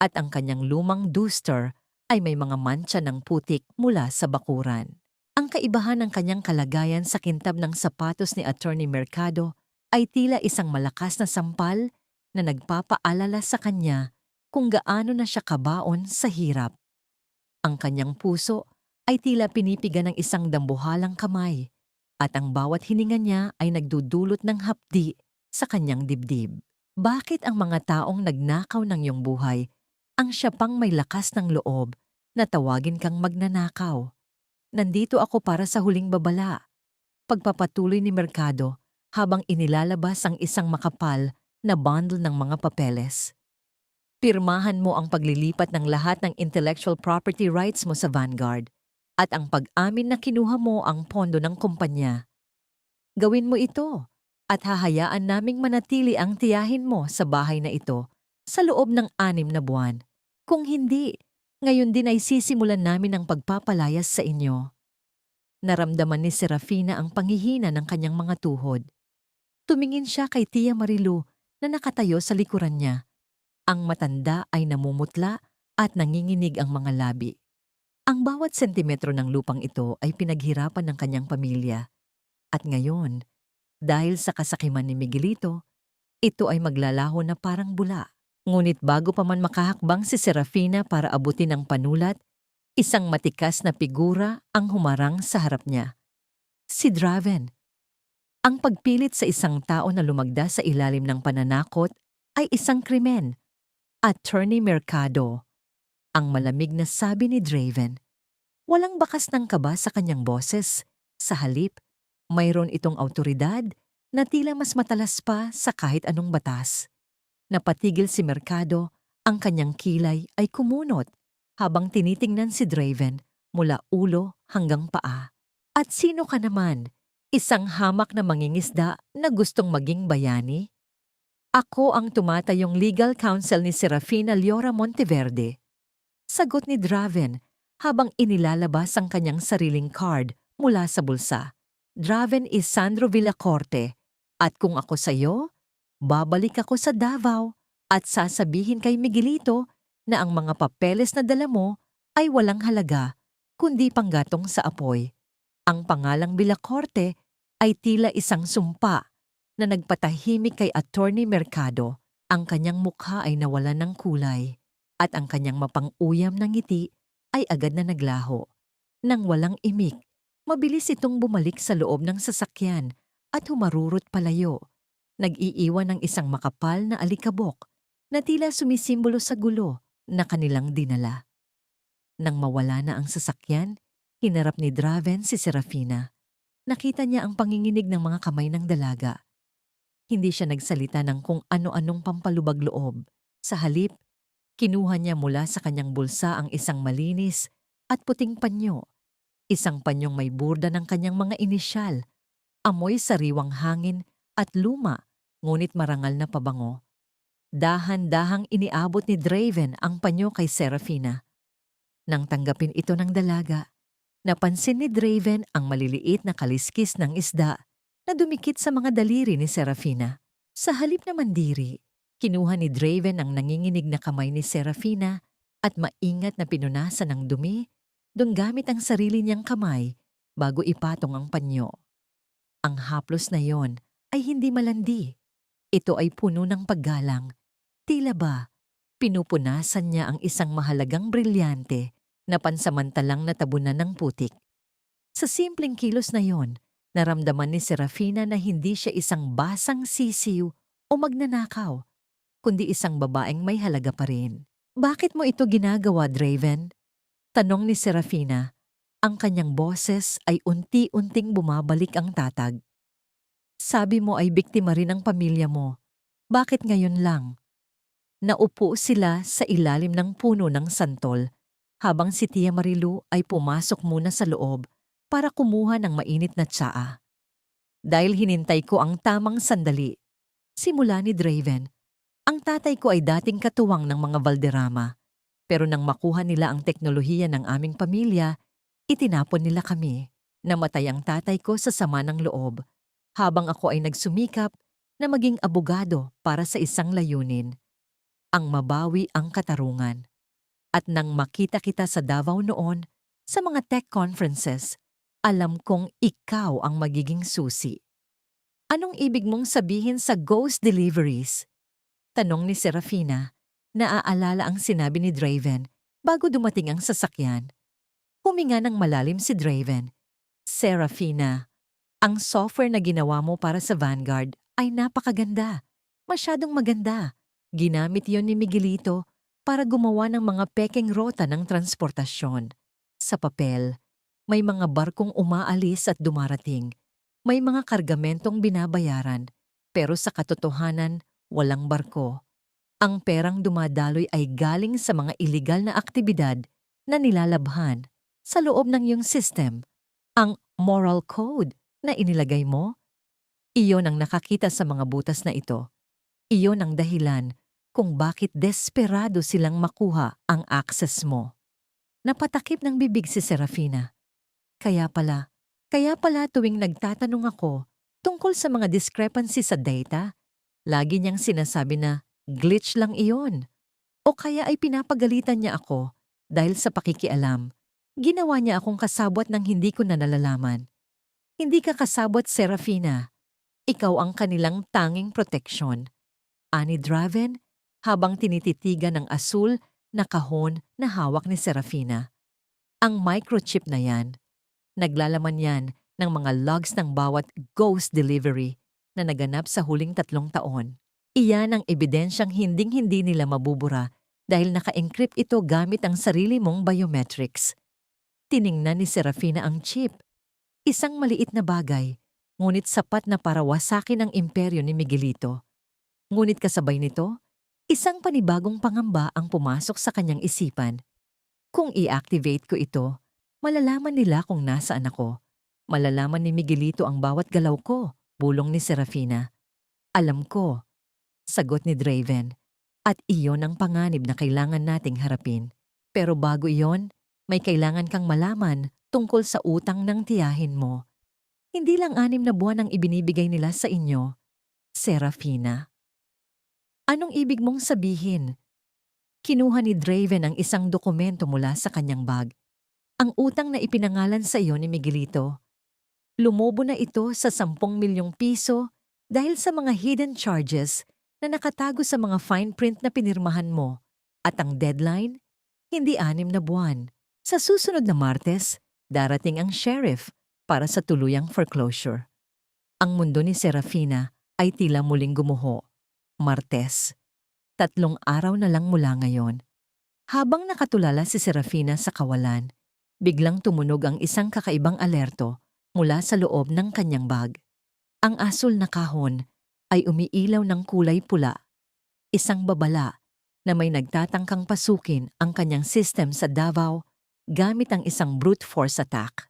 at ang kanyang lumang duster ay may mga mantsa ng putik mula sa bakuran. Ang kaibahan ng kanyang kalagayan sa kintab ng sapatos ni Attorney Mercado ay tila isang malakas na sampal na nagpapaalala sa kanya kung gaano na siya kabaon sa hirap. Ang kanyang puso ay tila pinipiga ng isang dambuhalang kamay, at ang bawat hininga niya ay nagdudulot ng hapdi sa kanyang dibdib. Bakit ang mga taong nagnakaw ng iyong buhay ang siya pang may lakas ng loob na tawagin kang magnanakaw? Nandito ako para sa huling babala. Pagpapatuloy ni Mercado habang inilalabas ang isang makapal na bundle ng mga papeles. Pirmahan mo ang paglilipat ng lahat ng intellectual property rights mo sa Vanguard at ang pag-amin na kinuha mo ang pondo ng kumpanya. Gawin mo ito at hahayaan naming manatili ang tiyahin mo sa bahay na ito sa loob ng 6 na buwan. Kung hindi, ngayon din ay sisimulan namin ang pagpapalayas sa inyo. Naramdaman ni Serafina ang panghihina ng kanyang mga tuhod. Tumingin siya kay Tia Marilu na nakatayo sa likuran niya. Ang matanda ay namumutla at nanginginig ang mga labi. Ang bawat sentimetro ng lupang ito ay pinaghirapan ng kanyang pamilya. At ngayon, dahil sa kasakiman ni Miguelito, ito ay maglalaho na parang bula. Ngunit bago pa man makahakbang si Serafina para abutin ang panulat, isang matikas na figura ang humarang sa harap niya. Si Draven. Ang pagpilit sa isang tao na lumagda sa ilalim ng pananakot ay isang krimen. Attorney Mercado. Ang malamig na sabi ni Draven. Walang bakas ng kaba sa kanyang boses. Sa halip, mayroon itong awtoridad na tila mas matalas pa sa kahit anong batas. Napatigil si Mercado, ang kanyang kilay ay kumunot habang tinitingnan si Draven mula ulo hanggang paa. At sino ka naman? Isang hamak na mangingisda na gustong maging bayani? Ako ang tumatayong legal counsel ni Serafina Leora Monteverde. Sagot ni Draven habang inilalabas ang kanyang sariling card mula sa bulsa. Draven is Sandro Villacorte, at kung ako sa'yo, babalik ako sa Davao at sasabihin kay Miguelito na ang mga papeles na dala mo ay walang halaga, kundi panggatong sa apoy. Ang pangalang Villacorte ay tila isang sumpa na nagpatahimik kay Attorney Mercado. Ang kanyang mukha ay nawalan ng kulay at ang kanyang mapang-uyam na ngiti ay agad na naglaho. Nang walang imik, mabilis itong bumalik sa loob ng sasakyan at humarurot palayo. Nag-iiwan ng isang makapal na alikabok na tila sumisimbolo sa gulo na kanilang dinala. Nang mawala na ang sasakyan, hinarap ni Draven si Serafina. Nakita niya ang panginginig ng mga kamay ng dalaga. Hindi siya nagsalita ng kung ano-anong pampalubag loob. Sa halip, kinuha niya mula sa kanyang bulsa ang isang malinis at puting panyo. Isang panyong may burda ng kanyang mga inisyal, amoy sariwang hangin at luma, ngunit marangal na pabango. Dahan-dahang iniabot ni Draven ang panyo kay Serafina. Nang tanggapin ito ng dalaga, napansin ni Draven ang maliliit na kaliskis ng isda na dumikit sa mga daliri ni Serafina. Sa halip na mandiri, kinuha ni Draven ang nanginginig na kamay ni Serafina at maingat na pinunasan ng dumi doon gamit ang sarili niyang kamay bago ipatong ang panyo. Ang haplos na yon ay hindi malandi. Ito ay puno ng paggalang. Tila ba, pinupunasan niya ang isang mahalagang brilyante na pansamantalang natabunan ng putik. Sa simpleng kilos na yon, naramdaman ni Serafina na hindi siya isang basang sisiw o magnanakaw, kundi isang babaeng may halaga pa rin. Bakit mo ito ginagawa, Draven? Tanong ni Serafina. Ang kanyang boses ay unti-unting bumabalik ang tatag. Sabi mo ay biktima rin ang pamilya mo. Bakit ngayon lang? Naupo sila sa ilalim ng puno ng santol habang si Tia Marilu ay pumasok muna sa loob para kumuha ng mainit na tsaa. Dahil hinintay ko ang tamang sandali, simula ni Draven, ang tatay ko ay dating katuwang ng mga Valderrama. Pero nang makuha nila ang teknolohiya ng aming pamilya, itinapon nila kami. Namatay ang tatay ko sa sama ng loob, habang ako ay nagsumikap na maging abogado para sa isang layunin, ang mabawi ang katarungan. At nang makita kita sa Davao noon, sa mga tech conferences, alam kong ikaw ang magiging susi. Anong ibig mong sabihin sa ghost deliveries? Tanong ni Serafina. Naaalala ang sinabi ni Draven bago dumating ang sasakyan. Huminga ng malalim si Draven. Serafina, ang software na ginawa mo para sa Vanguard ay napakaganda. Masyadong maganda. Ginamit yon ni Miguelito para gumawa ng mga pekeng rota ng transportasyon. Sa papel, may mga barkong umaalis at dumarating. May mga kargamentong binabayaran. Pero sa katotohanan, walang barko. Ang perang dumadaloy ay galing sa mga iligal na aktibidad na nilalabhan sa loob ng iyong system. Ang moral code na inilagay mo, iyon ang nakakita sa mga butas na ito. Iyon ang dahilan kung bakit desperado silang makuha ang access mo. Napatakip ng bibig si Serafina. Kaya pala tuwing nagtatanong ako tungkol sa mga discrepancy sa data, lagi niyang sinasabi na glitch lang iyon. O kaya ay pinapagalitan niya ako dahil sa pakikialam. Ginawa niya akong kasabwat ng hindi ko na nalalaman. Hindi ka kasabwat, Serafina. Ikaw ang kanilang tanging proteksyon. Ani Draven, habang tinititigan ng asul na kahon na hawak ni Serafina. Ang microchip na yan, naglalaman yan ng mga logs ng bawat ghost delivery na naganap sa huling 3 taon. Iyan ang ebidensyang hinding-hindi nila mabubura dahil naka-encrypt ito gamit ang sarili mong biometrics. Tiningnan ni Serafina ang chip. Isang maliit na bagay, ngunit sapat na para wasakin ang imperyo ni Miguelito. Ngunit kasabay nito, isang panibagong pangamba ang pumasok sa kanyang isipan. Kung i-activate ko ito, malalaman nila kung nasaan ako. Malalaman ni Miguelito ang bawat galaw ko, bulong ni Serafina. Alam ko, sagot ni Draven, at iyon ang panganib na kailangan nating harapin. Pero bago iyon, may kailangan kang malaman tungkol sa utang ng tiyahin mo. Hindi lang 6 na buwan ang ibinibigay nila sa inyo, Serafina. Anong ibig mong sabihin? Kinuha ni Draven ang isang dokumento mula sa kanyang bag. Ang utang na ipinangalan sa iyo ni Miguelito. Lumobo na ito sa 10 milyong piso dahil sa mga hidden charges na nakatago sa mga fine print na pinirmahan mo, at ang deadline, hindi 6 na buwan. Sa susunod na Martes, darating ang sheriff para sa tuluyang foreclosure. Ang mundo ni Serafina ay tila muling gumuho. Martes, 3 araw na lang mula ngayon. Habang nakatulala si Serafina sa kawalan, biglang tumunog ang isang kakaibang alerto mula sa loob ng kanyang bag. Ang asul na kahon ay umiilaw ng kulay pula. Isang babala na may nagtatangkang pasukin ang kanyang system sa Davao gamit ang isang brute force attack.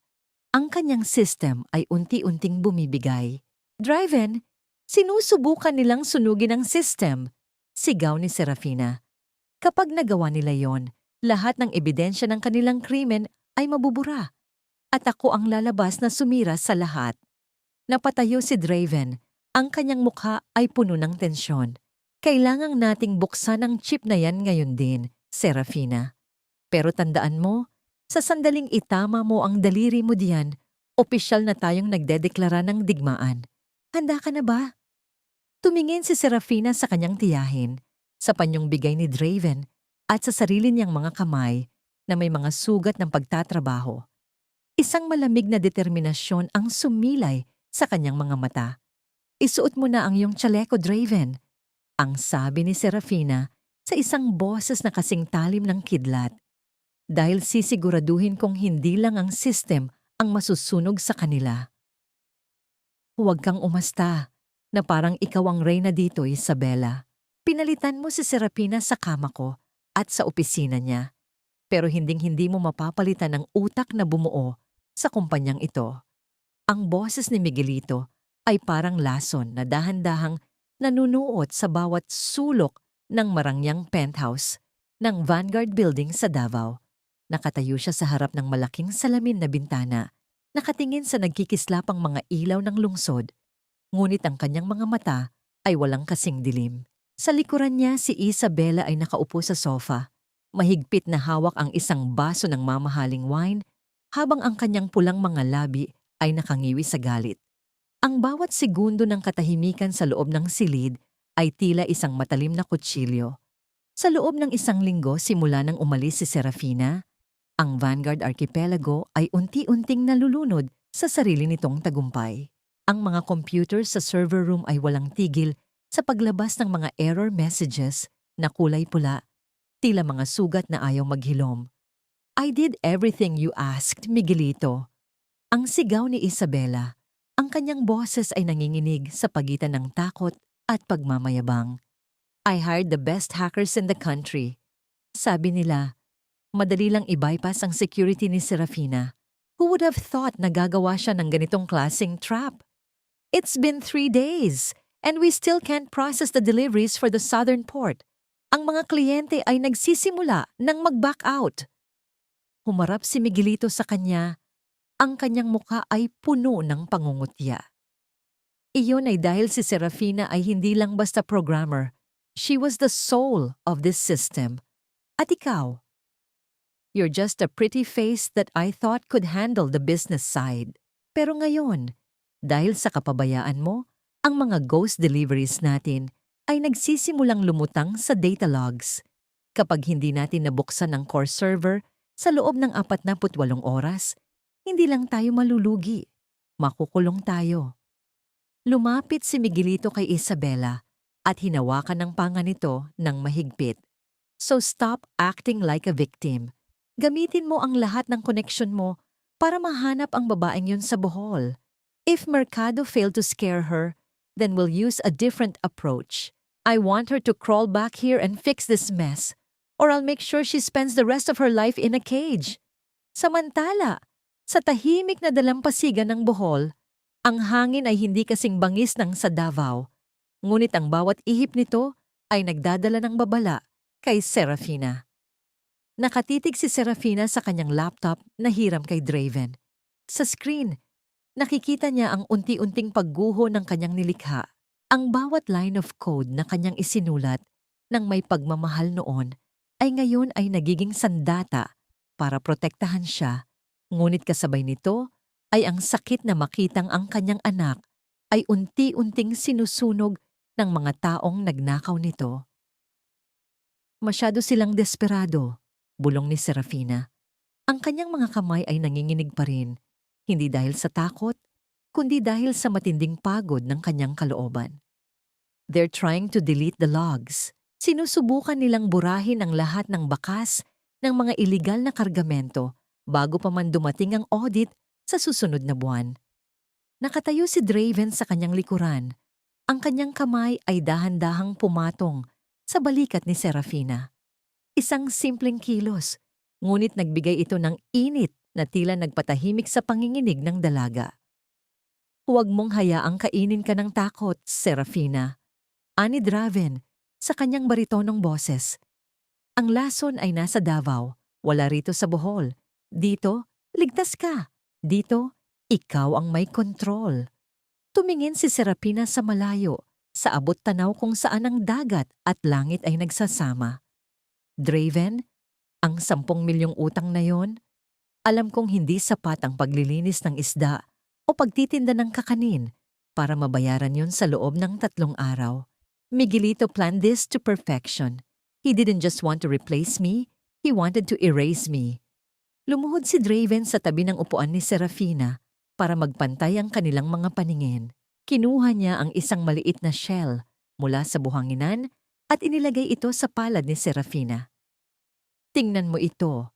Ang kanyang system ay unti-unting bumibigay. Draven, sinusubukan nilang sunugin ang system, sigaw ni Serafina. Kapag nagawa nila yon, lahat ng ebidensya ng kanilang krimen ay mabubura. At ako ang lalabas na sumira sa lahat. Napatayo si Draven. Ang kanyang mukha ay puno ng tensyon. Kailangang nating buksan ang chip na yan ngayon din, Serafina. Pero tandaan mo, sa sandaling itama mo ang daliri mo diyan, opisyal na tayong nagdedeklara ng digmaan. Handa ka na ba? Tumingin si Serafina sa kanyang tiyahin, sa panyong bigay ni Draven, at sa sarili niyang mga kamay na may mga sugat ng pagtatrabaho. Isang malamig na determinasyon ang sumilay sa kanyang mga mata. Isuot mo na ang iyong tsaleko, Draven, ang sabi ni Serafina sa isang boses na kasing talim ng kidlat. Dahil sisiguraduhin kong hindi lang ang system ang masusunog sa kanila. Huwag kang umasta na parang ikaw ang reyna dito, Isabela. Pinalitan mo si Serafina sa kama ko at sa opisina niya. pero hinding-hindi mo mapapalitan ng utak na bumuo sa kumpanyang ito. Ang boses ni Miguelito ay parang lason na dahan-dahang nanunuot sa bawat sulok ng marangyang penthouse ng Vanguard Building sa Davao. Nakatayo siya sa harap ng malaking salamin na bintana, nakatingin sa nagkikislapang mga ilaw ng lungsod, ngunit ang kanyang mga mata ay walang kasing dilim. Sa likuran niya, si Isabela ay nakaupo sa sofa. Mahigpit na hawak ang isang baso ng mamahaling wine, habang ang kanyang pulang mga labi ay nakangiwi sa galit. Ang bawat segundo ng katahimikan sa loob ng silid ay tila isang matalim na kutsilyo. Sa loob ng 1 linggo simula nang umalis si Serafina, ang Vanguard Archipelago ay unti-unting nalulunod sa sarili nitong tagumpay. Ang mga computer sa server room ay walang tigil sa paglabas ng mga error messages na kulay pula, tila mga sugat na ayaw maghilom. I did everything you asked, Miguelito. Ang sigaw ni Isabela, ang kanyang boses ay nanginginig sa pagitan ng takot at pagmamayabang. I hired the best hackers in the country. Sabi nila, madali lang i-bypass ang security ni Serafina. Who would have thought na gagawa siya ng ganitong klaseng trap? It's been 3 days and we still can't process the deliveries for the southern port. Ang mga kliyente ay nagsisimula ng mag-back out. Humarap si Miguelito sa kanya. Ang kanyang mukha ay puno ng pangungutya. Iyon ay dahil si Serafina ay hindi lang basta programmer. She was the soul of this system. At ikaw? You're just a pretty face that I thought could handle the business side. Pero ngayon, dahil sa kapabayaan mo, ang mga ghost deliveries natin ay nagsisimulang lumutang sa data logs. Kapag hindi natin nabuksan ang core server sa loob ng 48 oras, hindi lang tayo malulugi, makukulong tayo. Lumapit si Miguelito kay Isabela at hinawakan ng panga nito ng mahigpit. So stop acting like a victim. Gamitin mo ang lahat ng koneksyon mo para mahanap ang babaeng yun sa Bohol. If Mercado failed to scare her, then we'll use a different approach. I want her to crawl back here and fix this mess, or I'll make sure she spends the rest of her life in a cage. Samantala, sa tahimik na dalampasigan ng Bohol, ang hangin ay hindi kasing bangis ng sa Davao, ngunit ang bawat ihip nito ay nagdadala ng babala kay Serafina. Nakatitig si Serafina sa kanyang laptop na hiram kay Draven. Sa screen, nakikita niya ang unti-unting pagguho ng kanyang nilikha. Ang bawat line of code na kanyang isinulat ng may pagmamahal noon ay ngayon ay nagiging sandata para protektahan siya. Ngunit kasabay nito ay ang sakit na makitang ang kanyang anak ay unti-unting sinusunog ng mga taong nagnakaw nito. Masyado silang desperado, bulong ni Serafina. Ang kanyang mga kamay ay nanginginig pa rin, hindi dahil sa takot, kundi dahil sa matinding pagod ng kanyang kalooban. They're trying to delete the logs. Sinusubukan nilang burahin ang lahat ng bakas ng mga iligal na kargamento bago pa man dumating ang audit sa susunod na buwan. Nakatayo si Draven sa kanyang likuran. Ang kanyang kamay ay dahan-dahang pumatong sa balikat ni Serafina. Isang simpleng kilos, ngunit nagbigay ito ng init na tila nagpatahimik sa panginginig ng dalaga. Huwag mong hayaang kainin ka ng takot, Serafina. Ani Draven sa kanyang baritonong boses. Ang lason ay nasa Davao, wala rito sa Bohol. Dito, ligtas ka. Dito, ikaw ang may kontrol. Tumingin si Serafina sa malayo, sa abot tanaw kung saan ang dagat at langit ay nagsasama. Draven, ang 10 milyong utang na yon, alam kong hindi sapat ang paglilinis ng isda o pagtitinda ng kakanin para mabayaran yon sa loob ng 3 araw. Miguelito planned this to perfection. He didn't just want to replace me, he wanted to erase me. Lumuhod si Draven sa tabi ng upuan ni Serafina para magpantay ang kanilang mga paningin. Kinuha niya ang isang maliit na shell mula sa buhanginan at inilagay ito sa palad ni Serafina. Tingnan mo ito.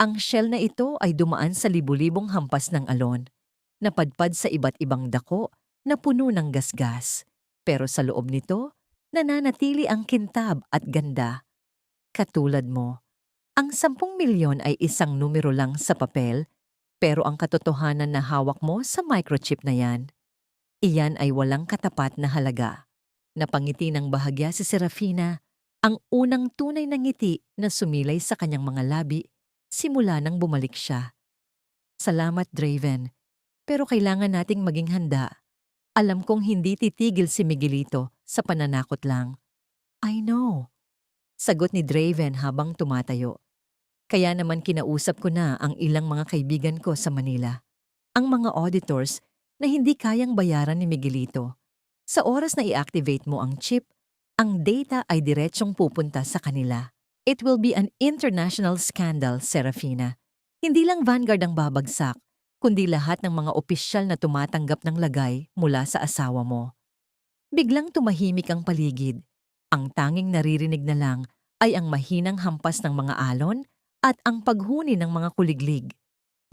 Ang shell na ito ay dumaan sa libu-libong hampas ng alon, napadpad sa iba't ibang dako na puno ng gasgas. Pero sa loob nito, nananatili ang kintab at ganda. Katulad mo, Ang 10 milyon ay isang numero lang sa papel, pero ang katotohanan na hawak mo sa microchip na yan, iyan ay walang katapat na halaga. Napangiti ng bahagya si Serafina, ang unang tunay na ngiti na sumilay sa kanyang mga labi simula nang bumalik siya. Salamat, Draven, pero kailangan nating maging handa. Alam kong hindi titigil si Miguelito sa pananakot lang. I know, sagot ni Draven habang tumatayo. Kaya naman kinausap ko na ang ilang mga kaibigan ko sa Manila. Ang mga auditors na hindi kayang bayaran ni Miguelito. Sa oras na i-activate mo ang chip, ang data ay diretsong pupunta sa kanila. It will be an international scandal, Serafina. Hindi lang Vanguard ang babagsak, kundi lahat ng mga opisyal na tumatanggap ng lagay mula sa asawa mo. Biglang tumahimik ang paligid. Ang tanging naririnig na lang ay ang mahinang hampas ng mga alon at ang paghuni ng mga kuliglig.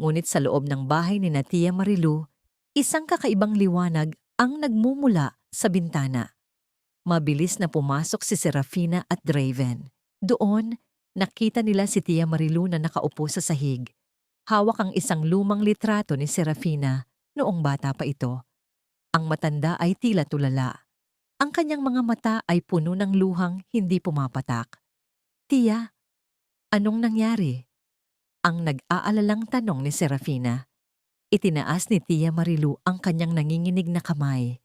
Ngunit sa loob ng bahay ni Tia Marilu, isang kakaibang liwanag ang nagmumula sa bintana. Mabilis na pumasok si Serafina at Draven. Doon, nakita nila si Tia Marilu na nakaupo sa sahig. Hawak ang isang lumang litrato ni Serafina noong bata pa ito. Ang matanda ay tila tulala. Ang kanyang mga mata ay puno ng luhang hindi pumapatak. Tia, anong nangyari? Ang nag-aalalang tanong ni Serafina. Itinaas ni Tia Marilu ang kanyang nanginginig na kamay.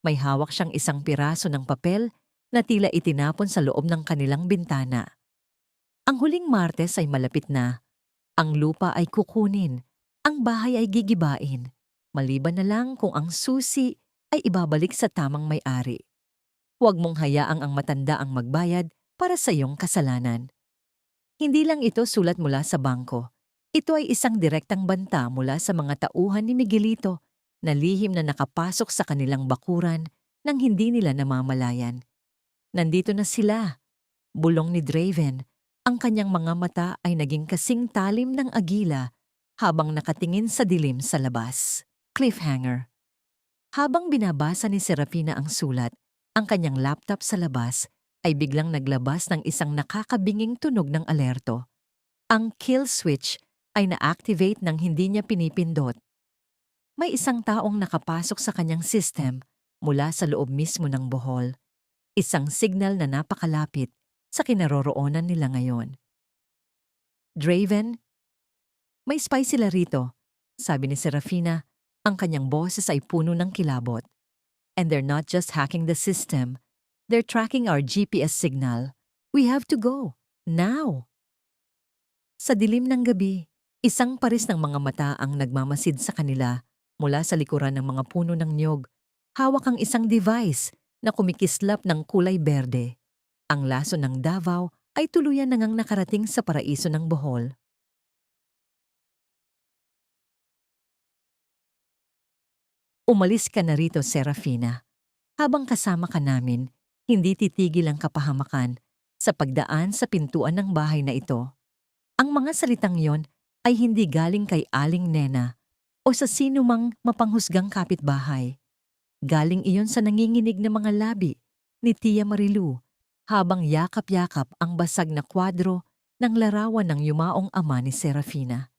May hawak siyang isang piraso ng papel na tila itinapon sa loob ng kanilang bintana. Ang huling Martes ay malapit na. Ang lupa ay kukunin. Ang bahay ay gigibain. Maliban na lang kung ang susi ay ibabalik sa tamang may-ari. Huwag mong hayaang ang matanda ang magbayad para sa iyong kasalanan. Hindi lang ito sulat mula sa bangko. Ito ay isang direktang banta mula sa mga tauhan ni Miguelito na lihim na nakapasok sa kanilang bakuran nang hindi nila namamalayan. Nandito na sila. Bulong ni Draven. Ang kanyang mga mata ay naging kasing talim ng agila habang nakatingin sa dilim sa labas. Cliffhanger. Habang binabasa ni Serafina ang sulat, ang kanyang laptop sa labas ay biglang naglabas ng isang nakakabinging tunog ng alerto. Ang kill switch ay na-activate nang hindi niya pinipindot. May isang taong nakapasok sa kanyang system mula sa loob mismo ng Bohol. Isang signal na napakalapit sa kinaroroonan nila ngayon. Draven, may spy sila rito, sabi ni Serafina. Ang kanyang boses ay puno ng kilabot. And they're not just hacking the system, they're tracking our GPS signal. We have to go, now. Sa dilim ng gabi, isang paris ng mga mata ang nagmamasid sa kanila mula sa likuran ng mga puno ng niyog. Hawak ang isang device na kumikislap ng kulay berde. Ang laso ng Davao ay tuluyan nang nakarating sa paraiso ng Bohol. Umalis ka na rito, Serafina. Habang kasama ka namin, hindi titigil ang kapahamakan sa pagdaan sa pintuan ng bahay na ito. Ang mga salitang yon ay hindi galing kay Aling Nena o sa sino mang mapanghusgang kapitbahay. Galing iyon sa nanginginig na mga labi ni Tia Marilu habang yakap-yakap ang basag na kwadro ng larawan ng yumaong ama ni Serafina.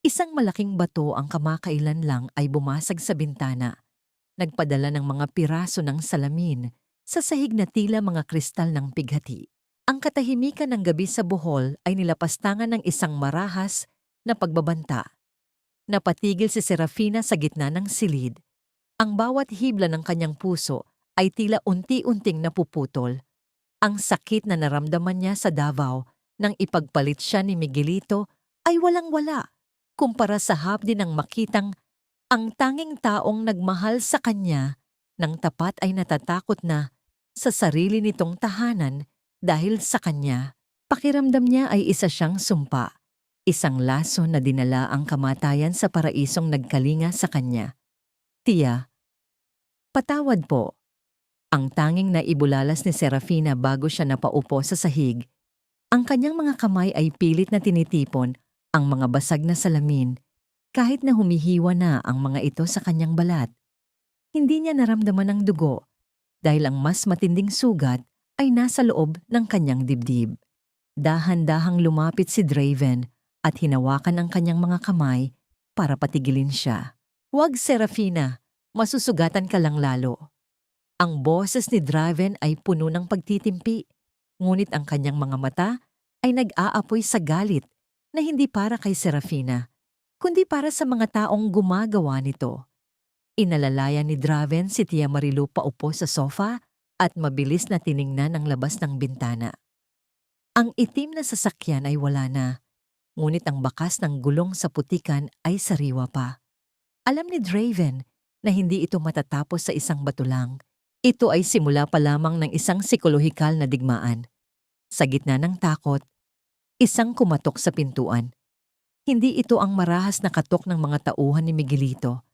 Isang malaking bato ang kamakailan lang ay bumasag sa bintana, nagpadala ng mga piraso ng salamin sa sahig na tila mga kristal ng pighati. Ang katahimikan ng gabi sa Bohol ay nilapastangan ng isang marahas na pagbabanta. Napatigil si Serafina sa gitna ng silid. Ang bawat hibla ng kanyang puso ay tila unti-unting napuputol. Ang sakit na naramdaman niya sa Davao nang ipagpalit siya ni Miguelito ay walang-wala kumpara sa hapdi ng makitang ang tanging taong nagmahal sa kanya ng tapat ay natatakot na sa sarili nitong tahanan dahil sa kanya. Pakiramdam niya ay isa siyang sumpa, isang laso na dinala ang kamatayan sa paraisong nagkalinga sa kanya. Tia, patawad po. Ang tanging na ibulalas ni Serafina bago siya napaupo sa sahig. Ang kanyang mga kamay ay pilit na tinitipon ang mga basag na salamin kahit na humihiwa na ang mga ito sa kanyang balat. Hindi niya naramdaman ang dugo dahil ang mas matinding sugat ay nasa loob ng kanyang dibdib. Dahan-dahang lumapit si Draven at hinawakan ang kanyang mga kamay para patigilin siya. "Huwag, Serafina, masusugatan ka lang lalo." Ang boses ni Draven ay puno ng pagtitimpi, ngunit ang kanyang mga mata ay nag-aapoy sa galit na hindi para kay Serafina, kundi para sa mga taong gumagawa nito. Inalalayan ni Draven si Tia Marilu paupo sa sofa at mabilis na tiningnan ang labas ng bintana. Ang itim na sasakyan ay wala na, ngunit ang bakas ng gulong sa putikan ay sariwa pa. Alam ni Draven na hindi ito matatapos sa isang bato lang. Ito ay simula pa lamang ng isang psikolohikal na digmaan. Sa gitna ng takot, isang kumatok sa pintuan. Hindi ito ang marahas na katok ng mga tauhan ni Miguelito.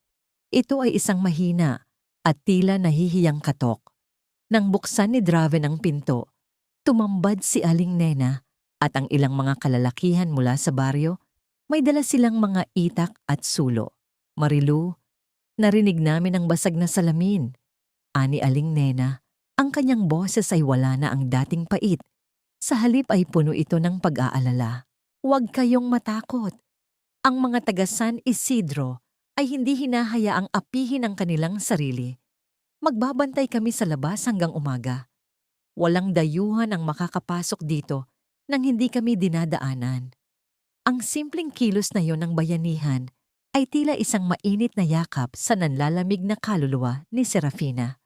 Ito ay isang mahina at tila nahihiyang katok. Nang buksan ni Draven ang pinto, tumambad si Aling Nena at ang ilang mga kalalakihan mula sa baryo. May dala silang mga itak at sulo. "Marilu, narinig namin ang basag na salamin," ani Aling Nena. Ang kanyang boses ay wala na ang dating pait. Sa halip ay puno ito ng pag-aalala. "Huwag kayong matakot. Ang mga taga San Isidro ay hindi hinahayaang apihin ang kanilang sarili. Magbabantay kami sa labas hanggang umaga. Walang dayuhan ang makakapasok dito nang hindi kami dinadaanan." Ang simpleng kilos na yon ng bayanihan ay tila isang mainit na yakap sa nanlalamig na kaluluwa ni Serafina.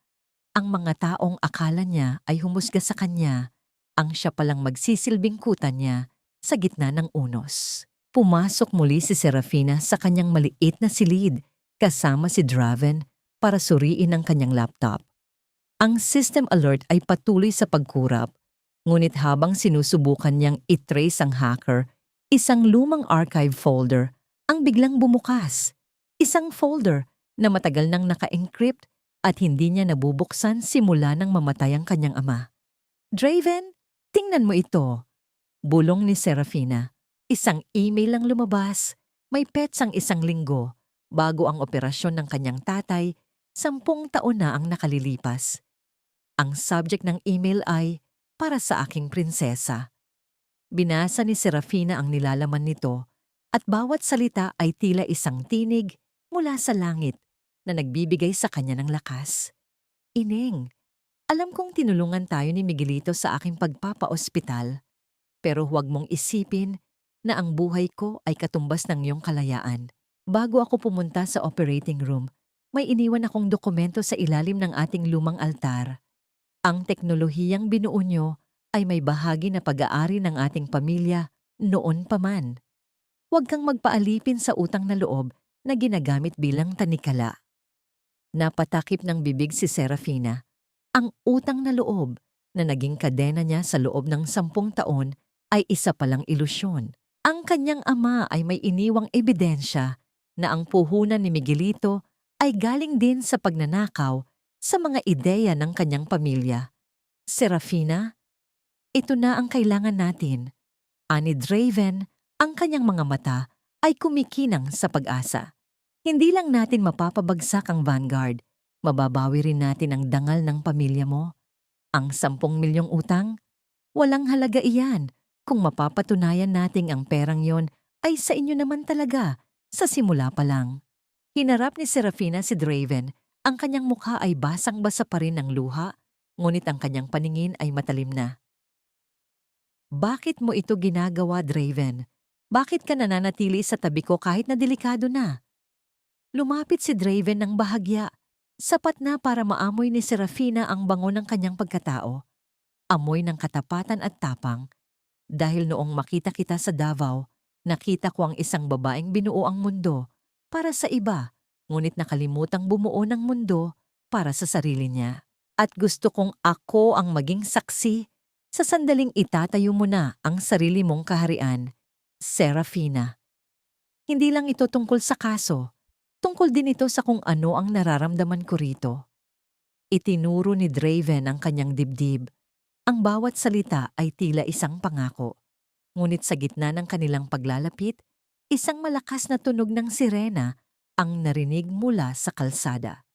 Ang mga taong akala niya ay humusga sa kanya, ang siya palang magsisilbing kutan niya sa gitna ng unos. Pumasok muli si Serafina sa kanyang maliit na silid kasama si Draven para suriin ang kanyang laptop. Ang system alert ay patuloy sa pagkurap, ngunit habang sinusubukan niyang i-trace ang hacker, isang lumang archive folder ang biglang bumukas. Isang folder na matagal nang naka-encrypt at hindi niya nabubuksan simula nang mamatay ang kanyang ama. "Draven, tingnan mo ito," bulong ni Serafina. Isang email ang lumabas. May petsang 1 linggo bago ang operasyon ng kanyang tatay. 10 taon na ang nakalilipas. Ang subject ng email ay, "Para sa aking prinsesa." Binasa ni Serafina ang nilalaman nito at bawat salita ay tila isang tinig mula sa langit na nagbibigay sa kanya ng lakas. "Ineng, alam kong tinulungan tayo ni Miguelito sa aking pagpapaospital, pero huwag mong isipin na ang buhay ko ay katumbas ng iyong kalayaan. Bago ako pumunta sa operating room, may iniwan akong dokumento sa ilalim ng ating lumang altar. Ang teknolohiyang binuo niyo ay may bahagi na pag-aari ng ating pamilya noon pa man. Huwag kang magpaalipin sa utang na loob na ginagamit bilang tanikala." Napatakip ng bibig si Serafina. Ang utang na loob na naging kadena niya sa loob ng 10 taon ay isa palang ilusyon. Ang kanyang ama ay may iniwang ebidensya na ang puhunan ni Miguelito ay galing din sa pagnanakaw sa mga ideya ng kanyang pamilya. "Serafina, ito na ang kailangan natin," ani Draven. Ang kanyang mga mata ay kumikinang sa pag-asa. "Hindi lang natin mapapabagsak ang Vanguard, mababawi rin natin ang dangal ng pamilya mo. Ang 10 milyong utang? Walang halaga iyan kung mapapatunayan nating ang perang yon ay sa inyo naman talaga sa simula pa lang." Hinarap ni Serafina si Draven. Ang kanyang mukha ay basang-basa pa rin ng luha, ngunit ang kanyang paningin ay matalim na. "Bakit mo ito ginagawa, Draven? Bakit ka nananatili sa tabi ko kahit na delikado na?" Lumapit si Draven ng bahagya. Sapat na para maamoy ni Serafina ang bango ng kanyang pagkatao. Amoy ng katapatan at tapang. "Dahil noong makita kita sa Davao, nakita ko ang isang babaeng binuo ang mundo para sa iba, ngunit nakalimutang bumuo ng mundo para sa sarili niya. At gusto kong ako ang maging saksi sa sandaling itatayo mo na ang sarili mong kaharian, Serafina. Hindi lang ito tungkol sa kaso, tungkol din ito sa kung ano ang nararamdaman ko rito." Itinuro ni Draven ang kanyang dibdib. Ang bawat salita ay tila isang pangako. Ngunit sa gitna ng kanilang paglalapit, isang malakas na tunog ng sirena ang narinig mula sa kalsada.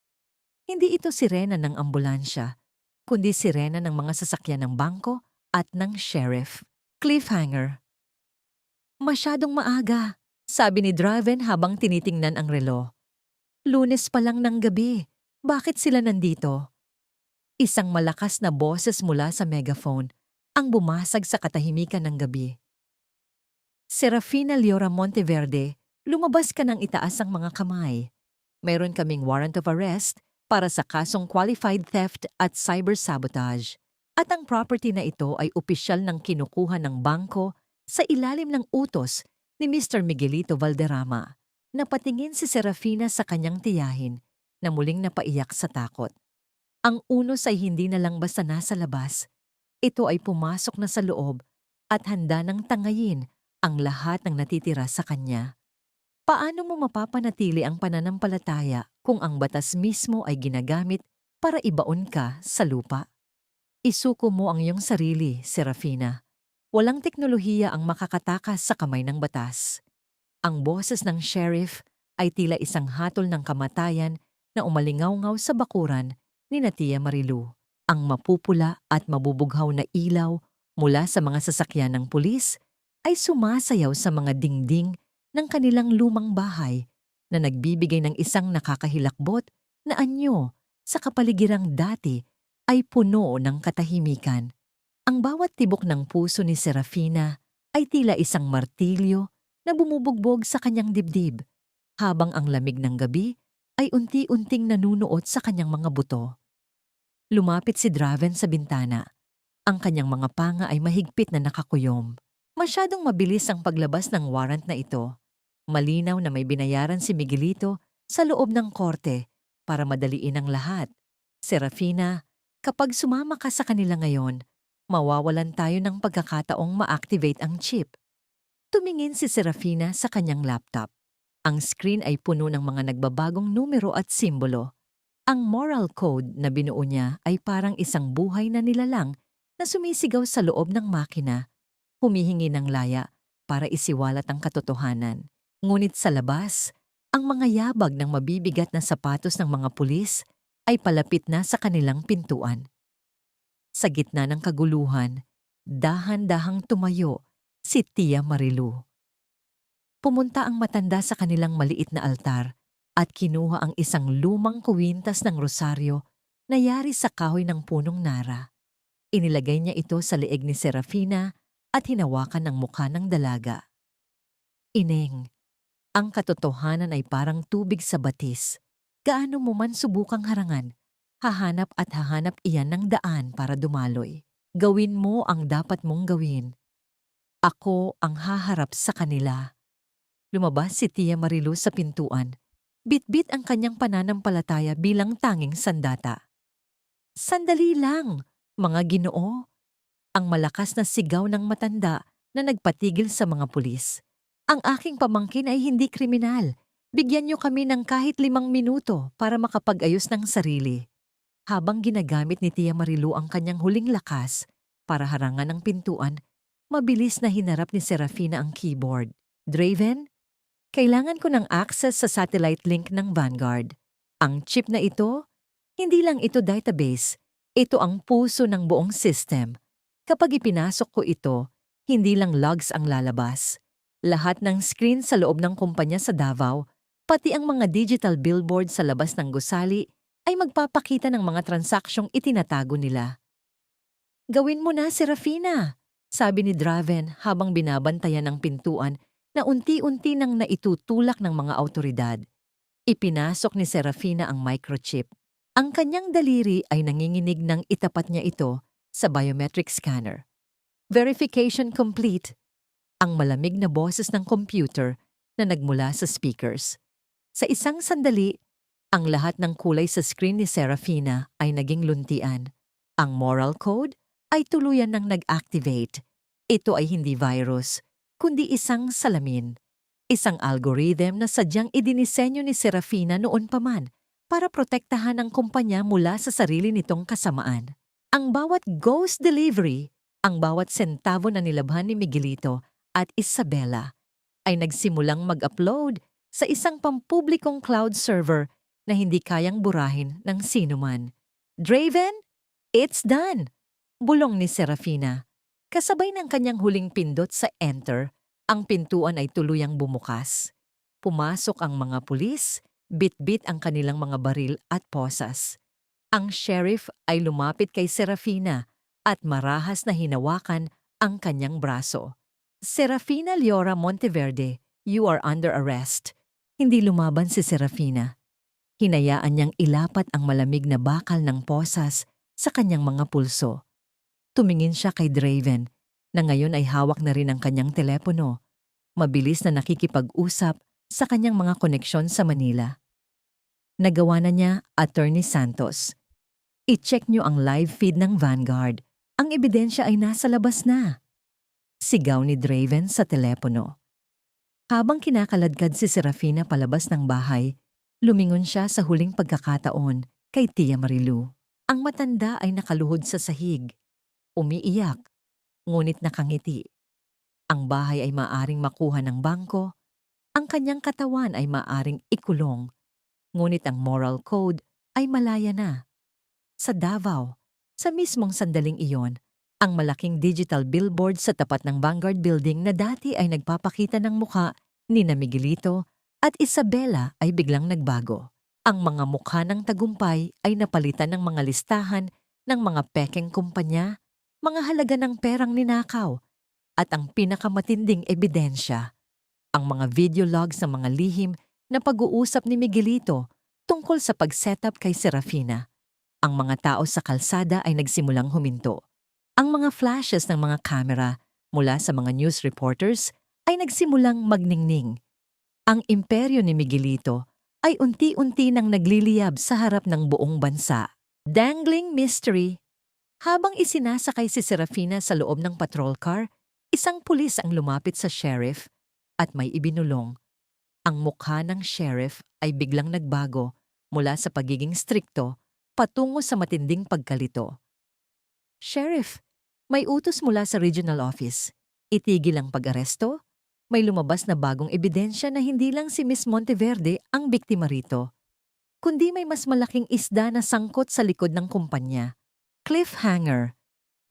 Hindi ito sirena ng ambulansya, kundi sirena ng mga sasakyan ng bangko at ng sheriff. Cliffhanger. Masyadong maaga, sabi ni Draven habang tinitingnan ang relo. Lunes pa lang ng gabi. Bakit sila nandito? Isang malakas na boses mula sa megaphone ang bumasag sa katahimikan ng gabi. Serafina Leora Monteverde, lumabas ka ng itaas ang mga kamay. Meron kaming warrant of arrest para sa kasong qualified theft at cyber-sabotage. At ang property na ito ay opisyal ng kinukuha ng bangko sa ilalim ng utos ni Mr. Miguelito Valderrama. Napatingin si Serafina sa kanyang tiyahin na muling napaiyak sa takot. Ang unos ay hindi na lang basta nasa labas. Ito ay pumasok na sa loob at handa ng tangayin ang lahat ng natitira sa kanya. Paano mo mapapanatili ang pananampalataya kung ang batas mismo ay ginagamit para ibaon ka sa lupa? Isuko mo ang iyong sarili, Serafina. Walang teknolohiya ang makakatakas sa kamay ng batas. Ang boses ng sheriff ay tila isang hatol ng kamatayan na umalingaw-ngaw sa bakuran ni Tia Marilu. Ang mapupula at mabubughaw na ilaw mula sa mga sasakyan ng pulis ay sumasayaw sa mga dingding ng kanilang lumang bahay na nagbibigay ng isang nakakahilakbot na anyo sa kapaligirang dati ay puno ng katahimikan. Ang bawat tibok ng puso ni Serafina ay tila isang martilyo na bumubugbog sa kanyang dibdib, habang ang lamig ng gabi ay unti-unting nanunuot sa kanyang mga buto. Lumapit si Draven sa bintana. Ang kanyang mga panga ay mahigpit na nakakuyom. Masyadong mabilis ang paglabas ng warrant na ito. Malinaw na may binayaran si Miguelito sa loob ng korte para madaliin ang lahat. Serafina, kapag sumama ka sa kanila ngayon, mawawalan tayo ng pagkakataong ma-activate ang chip. Tumingin si Serafina sa kanyang laptop. Ang screen ay puno ng mga nagbabagong numero at simbolo. Ang moral code na binuo niya ay parang isang buhay na nilalang na sumisigaw sa loob ng makina, humihingi ng laya para isiwalat ang katotohanan. Ngunit sa labas, ang mga yabag ng mabibigat na sapatos ng mga pulis ay palapit na sa kanilang pintuan. Sa gitna ng kaguluhan, dahan-dahang tumayo si Tia Marilu. Pumunta ang matanda sa kanilang maliit na altar at kinuha ang isang lumang kuwintas ng rosaryo na yari sa kahoy ng punong nara. Inilagay niya ito sa leeg ni Serafina at hinawakan ang mukha ng dalaga. Ineng, ang katotohanan ay parang tubig sa batis. Gaano mo man subukang harangan, hahanap at hahanap iyan ng daan para dumaloy. Gawin mo ang dapat mong gawin. Ako ang haharap sa kanila. Lumabas si Tia Marilu sa pintuan. Bitbit ang kanyang pananampalataya bilang tanging sandata. Sandali lang, mga Ginoo. Ang malakas na sigaw ng matanda na nagpatigil sa mga pulis. Ang aking pamangkin ay hindi kriminal. Bigyan niyo kami ng kahit 5 minuto para makapag-ayos ng sarili. Habang ginagamit ni Tia Marilu ang kanyang huling lakas para harangan ang pintuan, mabilis na hinarap ni Serafina ang keyboard. Draven, kailangan ko ng access sa satellite link ng Vanguard. Ang chip na ito, hindi lang ito database, ito ang puso ng buong system. Kapag ipinasok ko ito, hindi lang logs ang lalabas. Lahat ng screen sa loob ng kumpanya sa Davao, pati ang mga digital billboard sa labas ng gusali, ay magpapakita ng mga transaksyong itinatago nila. Gawin mo na, Serafina, sabi ni Draven habang binabantayan ang pintuan na unti-unti nang naitutulak ng mga awtoridad. Ipinasok ni Serafina ang microchip. Ang kanyang daliri ay nanginginig nang itapat niya ito sa biometric scanner. Verification complete. Ang malamig na boses ng computer na nagmula sa speakers. Sa isang sandali, ang lahat ng kulay sa screen ni Serafina ay naging luntian. Ang moral code ay tuluyan ng nag-activate. Ito ay hindi virus, kundi isang salamin. Isang algorithm na sadyang idinisenyo ni Serafina noon pa man para protektahan ang kumpanya mula sa sarili nitong kasamaan. Ang bawat ghost delivery, ang bawat sentavo na nilabhan ni Miguelito at Isabela ay nagsimulang mag-upload sa isang pampublikong cloud server na hindi kayang burahin ng sinuman. Draven, it's done! Bulong ni Serafina. Kasabay ng kanyang huling pindot sa enter, ang pintuan ay tuluyang bumukas. Pumasok ang mga pulis, bit-bit ang kanilang mga baril at posas. Ang sheriff ay lumapit kay Serafina at marahas na hinawakan ang kanyang braso. Serafina Leora Monteverde, you are under arrest. Hindi lumaban si Serafina. Hinayaan niyang ilapat ang malamig na bakal ng posas sa kanyang mga pulso. Tumingin siya kay Draven, na ngayon ay hawak na rin ang kanyang telepono. Mabilis na nakikipag-usap sa kanyang mga koneksyon sa Manila. Nagawa na niya, Attorney Santos. I-check niyo ang live feed ng Vanguard. Ang ebidensya ay nasa labas na. Sigaw ni Draven sa telepono. Habang kinakaladkad si Serafina palabas ng bahay, lumingon siya sa huling pagkakataon kay Tia Marilu. Ang matanda ay nakaluhod sa sahig. Umiiyak, ngunit nakangiti. Ang bahay ay maaring makuha ng bangko, ang kanyang katawan ay maaring ikulong, ngunit ang moral code ay malaya na. Sa Davao, sa mismong sandaling iyon, ang malaking digital billboard sa tapat ng Vanguard Building na dati ay nagpapakita ng mukha ni Miguelito at Isabela ay biglang nagbago. Ang mga mukha ng tagumpay ay napalitan ng mga listahan ng mga pekeng kumpanya, mga halaga ng perang ninakaw, at ang pinakamatinding ebidensya, ang mga video logs ng mga lihim na pag-uusap ni Miguelito tungkol sa pag-setup kay Serafina. Ang mga tao sa kalsada ay nagsimulang huminto. Ang mga flashes ng mga kamera mula sa mga news reporters ay nagsimulang magningning. Ang imperyo ni Miguelito ay unti-unti nang nagliliyab sa harap ng buong bansa. Dangling mystery. Habang isinasakay si Serafina sa loob ng patrol car, isang pulis ang lumapit sa sheriff at may ibinulong. Ang mukha ng sheriff ay biglang nagbago mula sa pagiging strikto patungo sa matinding pagkalito. Sheriff, may utos mula sa regional office. Itigil ang pag-aresto. May lumabas na bagong ebidensya na hindi lang si Miss Monteverde ang biktima rito, kundi may mas malaking isda na sangkot sa likod ng kumpanya. Cliffhanger.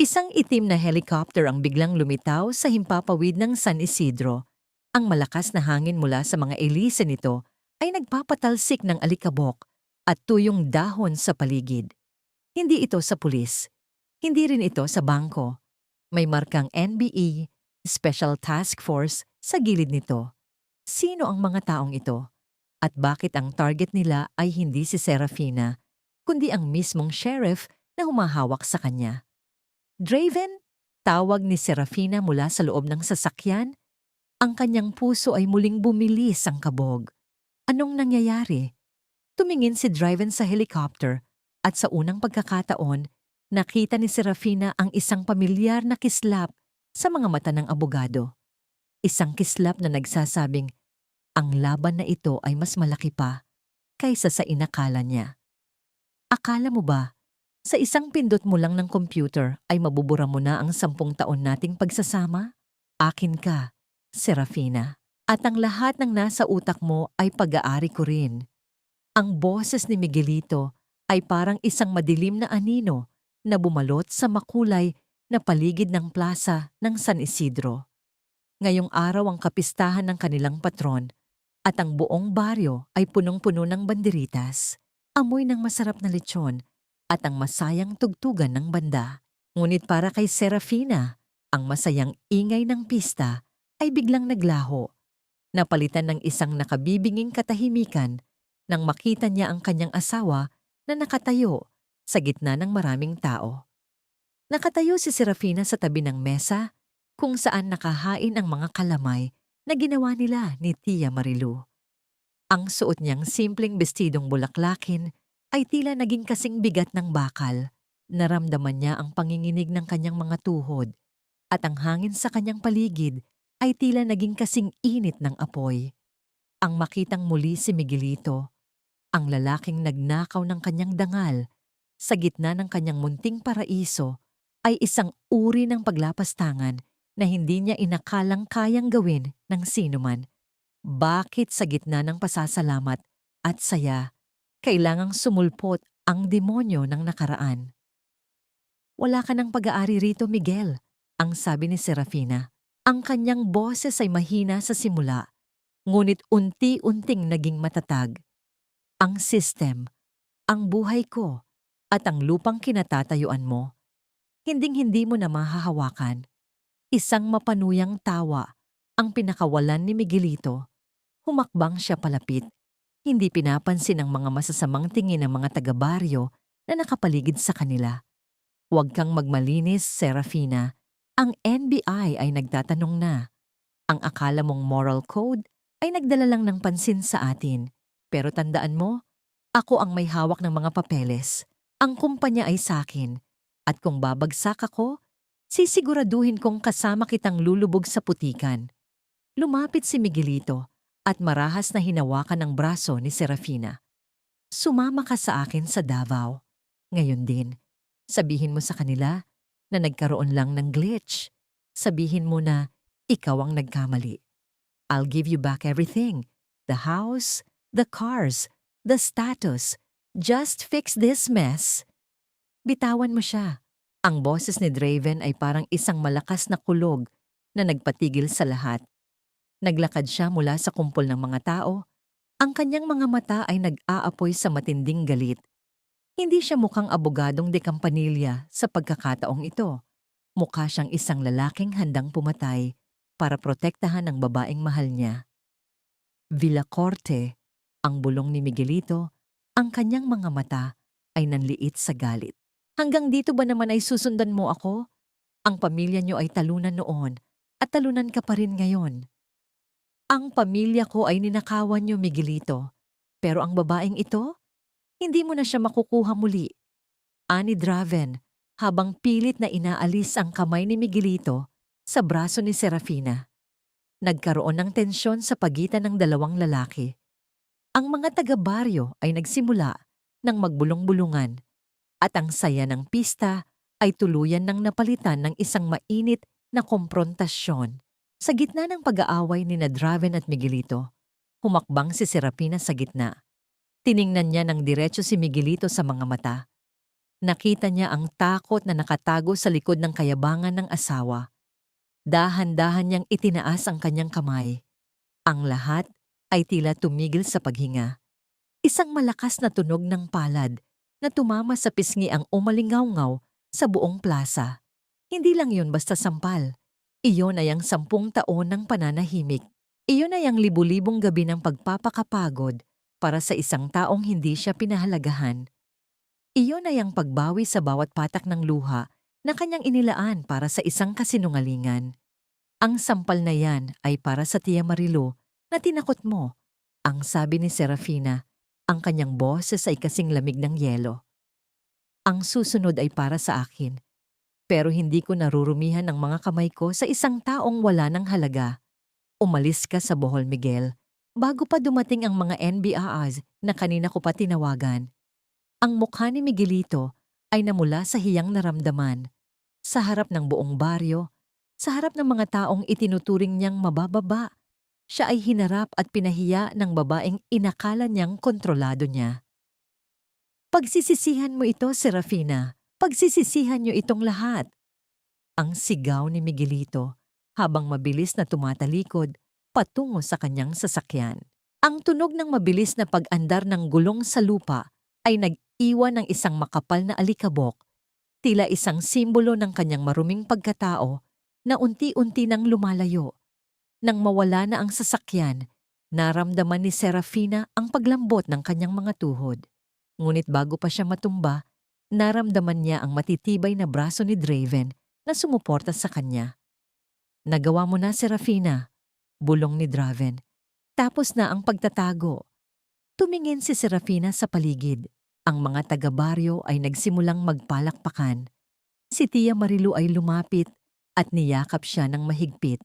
Isang itim na helicopter ang biglang lumitaw sa himpapawid ng San Isidro. Ang malakas na hangin mula sa mga elise nito ay nagpapatalsik ng alikabok at tuyong dahon sa paligid. Hindi ito sa pulis. Hindi rin ito sa bangko. May markang NBE, Special Task Force, sa gilid nito. Sino ang mga taong ito? At bakit ang target nila ay hindi si Serafina, kundi ang mismong sheriff na humahawak sa kanya? Draven, tawag ni Serafina mula sa loob ng sasakyan. Ang kanyang puso ay muling bumilis ang kabog. Anong nangyayari? Tumingin si Draven sa helicopter at sa unang pagkakataon, nakita ni Serafina ang isang pamilyar na kislap sa mga mata ng abogado. Isang kislap na nagsasabing, ang laban na ito ay mas malaki pa kaysa sa inakala niya. Akala mo ba, sa isang pindot mo lang ng computer ay mabubura mo na ang 10 taon nating pagsasama? Akin ka, Serafina. At ang lahat ng nasa utak mo ay pag-aari ko rin. Ang boses ni Miguelito ay parang isang madilim na anino na bumalot sa makulay na paligid ng plaza ng San Isidro. Ngayong araw ang kapistahan ng kanilang patron at ang buong baryo ay punong-puno ng banderitas, amoy ng masarap na lechon at ang masayang tugtugan ng banda. Ngunit para kay Serafina, ang masayang ingay ng pista ay biglang naglaho. Napalitan ng isang nakabibinging katahimikan nang makita niya ang kanyang asawa na nakatayo sa gitna ng maraming tao. Nakatayo si Serafina sa tabi ng mesa kung saan nakahain ang mga kalamay na ginawa nila ni Tia Marilu. Ang suot niyang simpleng bestidong bulaklakin ay tila naging kasing bigat ng bakal. Naramdaman niya ang panginginig ng kanyang mga tuhod at ang hangin sa kanyang paligid ay tila naging kasing init ng apoy. Ang makitang muli si Miguelito, ang lalaking nagnakaw ng kanyang dangal sa gitna ng kanyang munting paraiso, ay isang uri ng paglapastangan na hindi niya inakalang kayang gawin ng sinuman. Bakit sa gitna ng pasasalamat at saya, kailangang sumulpot ang demonyo ng nakaraan? Wala ka ng pag-aari rito, Miguel. ang sabi ni Serafina. Ang kanyang boses ay mahina sa simula, ngunit unti-unting naging matatag. Ang system, ang buhay ko, at ang lupang kinatatayuan mo, hinding-hindi mo na mahahawakan. Isang mapanuyang tawa ang pinakawalan ni Miguelito. Humakbang siya palapit. Hindi pinapansin ang mga masasamang tingin ng mga taga-baryo na nakapaligid sa kanila. Huwag kang magmalinis, Serafina. Ang NBI ay nagtatanong na. Ang akala mong moral code ay nagdala lang ng pansin sa atin. Pero tandaan mo, ako ang may hawak ng mga papeles. Ang kumpanya ay sakin. At kung babagsak ako, sisiguraduhin kong kasama kitang lulubog sa putikan. Lumapit si Miguelito at marahas na hinawakan ang braso ni Serafina. Sumama ka sa akin sa Davao. Ngayon din, sabihin mo sa kanila na nagkaroon lang ng glitch. Sabihin mo na ikaw ang nagkamali. I'll give you back everything. The house, the cars, the status. Just fix this mess. Bitawan mo siya. Ang boses ni Draven ay parang isang malakas na kulog na nagpatigil sa lahat. Naglakad siya mula sa kumpol ng mga tao. Ang kanyang mga mata ay nag-aapoy sa matinding galit. Hindi siya mukhang abogadong de Campanilla sa pagkakataong ito. Mukha siyang isang lalaking handang pumatay para protektahan ang babaeng mahal niya. Villacorte, ang bulong ni Miguelito, ang kanyang mga mata ay nanliit sa galit. Hanggang dito ba naman ay susundan mo ako? Ang pamilya niyo ay talunan noon at talunan ka pa rin ngayon. Ang pamilya ko ay ninakawan niyo, Miguelito. Pero ang babaeng ito, hindi mo na siya makukuha muli. Ani Draven, habang pilit na inaalis ang kamay ni Miguelito sa braso ni Serafina. Nagkaroon ng tensyon sa pagitan ng dalawang lalaki. Ang mga taga-baryo ay nagsimula ng magbulong-bulungan at ang saya ng pista ay tuluyan ng napalitan ng isang mainit na komprontasyon. Sa gitna ng pag-aaway ni Draven at Miguelito, humakbang si Serafina sa gitna. Tiningnan niya ng diretso si Miguelito sa mga mata. Nakita niya ang takot na nakatago sa likod ng kayabangan ng asawa. Dahan-dahan niyang itinaas ang kanyang kamay. Ang lahat ay tila tumigil sa paghinga. Isang malakas na tunog ng palad na tumama sa pisngi ang umalingaw-ngaw sa buong plaza. Hindi lang yun basta sampal. Iyon ay ang 10 taon ng pananahimik. Iyon ay ang libu-libong gabi ng pagpapakapagod para sa isang taong hindi siya pinahalagahan. Iyon ay ang pagbawi sa bawat patak ng luha na kanyang inilaan para sa isang kasinungalingan. Ang sampal na yan ay para sa Tia Marilu na tinakot mo, ang sabi ni Serafina. Ang kanyang boses ay kasing lamig ng yelo. Ang susunod ay para sa akin. Pero hindi ko narurumihan ang mga kamay ko sa isang taong wala ng halaga. Umalis ka sa Bohol, Miguel, bago pa dumating ang mga NBIs na kanina ko pa tinawagan. Ang mukha ni Miguelito ay namula sa hiyang naramdaman. Sa harap ng buong baryo, sa harap ng mga taong itinuturing niyang mabababa, siya ay hinarap at pinahiya ng babaeng inakala niyang kontrolado niya. Pagsisisihan mo ito, Serafina. Pagsisisihan niyo itong lahat. Ang sigaw ni Miguelito habang mabilis na tumatalikod patungo sa kanyang sasakyan. Ang tunog ng mabilis na pag-andar ng gulong sa lupa ay nag-iwan ng isang makapal na alikabok, tila isang simbolo ng kanyang maruming pagkatao na unti-unti nang lumalayo. Nang mawala na ang sasakyan, naramdaman ni Serafina ang paglambot ng kanyang mga tuhod. Ngunit bago pa siya matumba, naramdaman niya ang matitibay na braso ni Draven na sumuporta sa kanya. Nagawa mo na, Serafina, bulong ni Draven. Tapos na ang pagtatago. Tumingin si Serafina sa paligid. Ang mga taga-baryo ay nagsimulang magpalakpakan. Si Tia Marilu ay lumapit at niyakap siya ng mahigpit.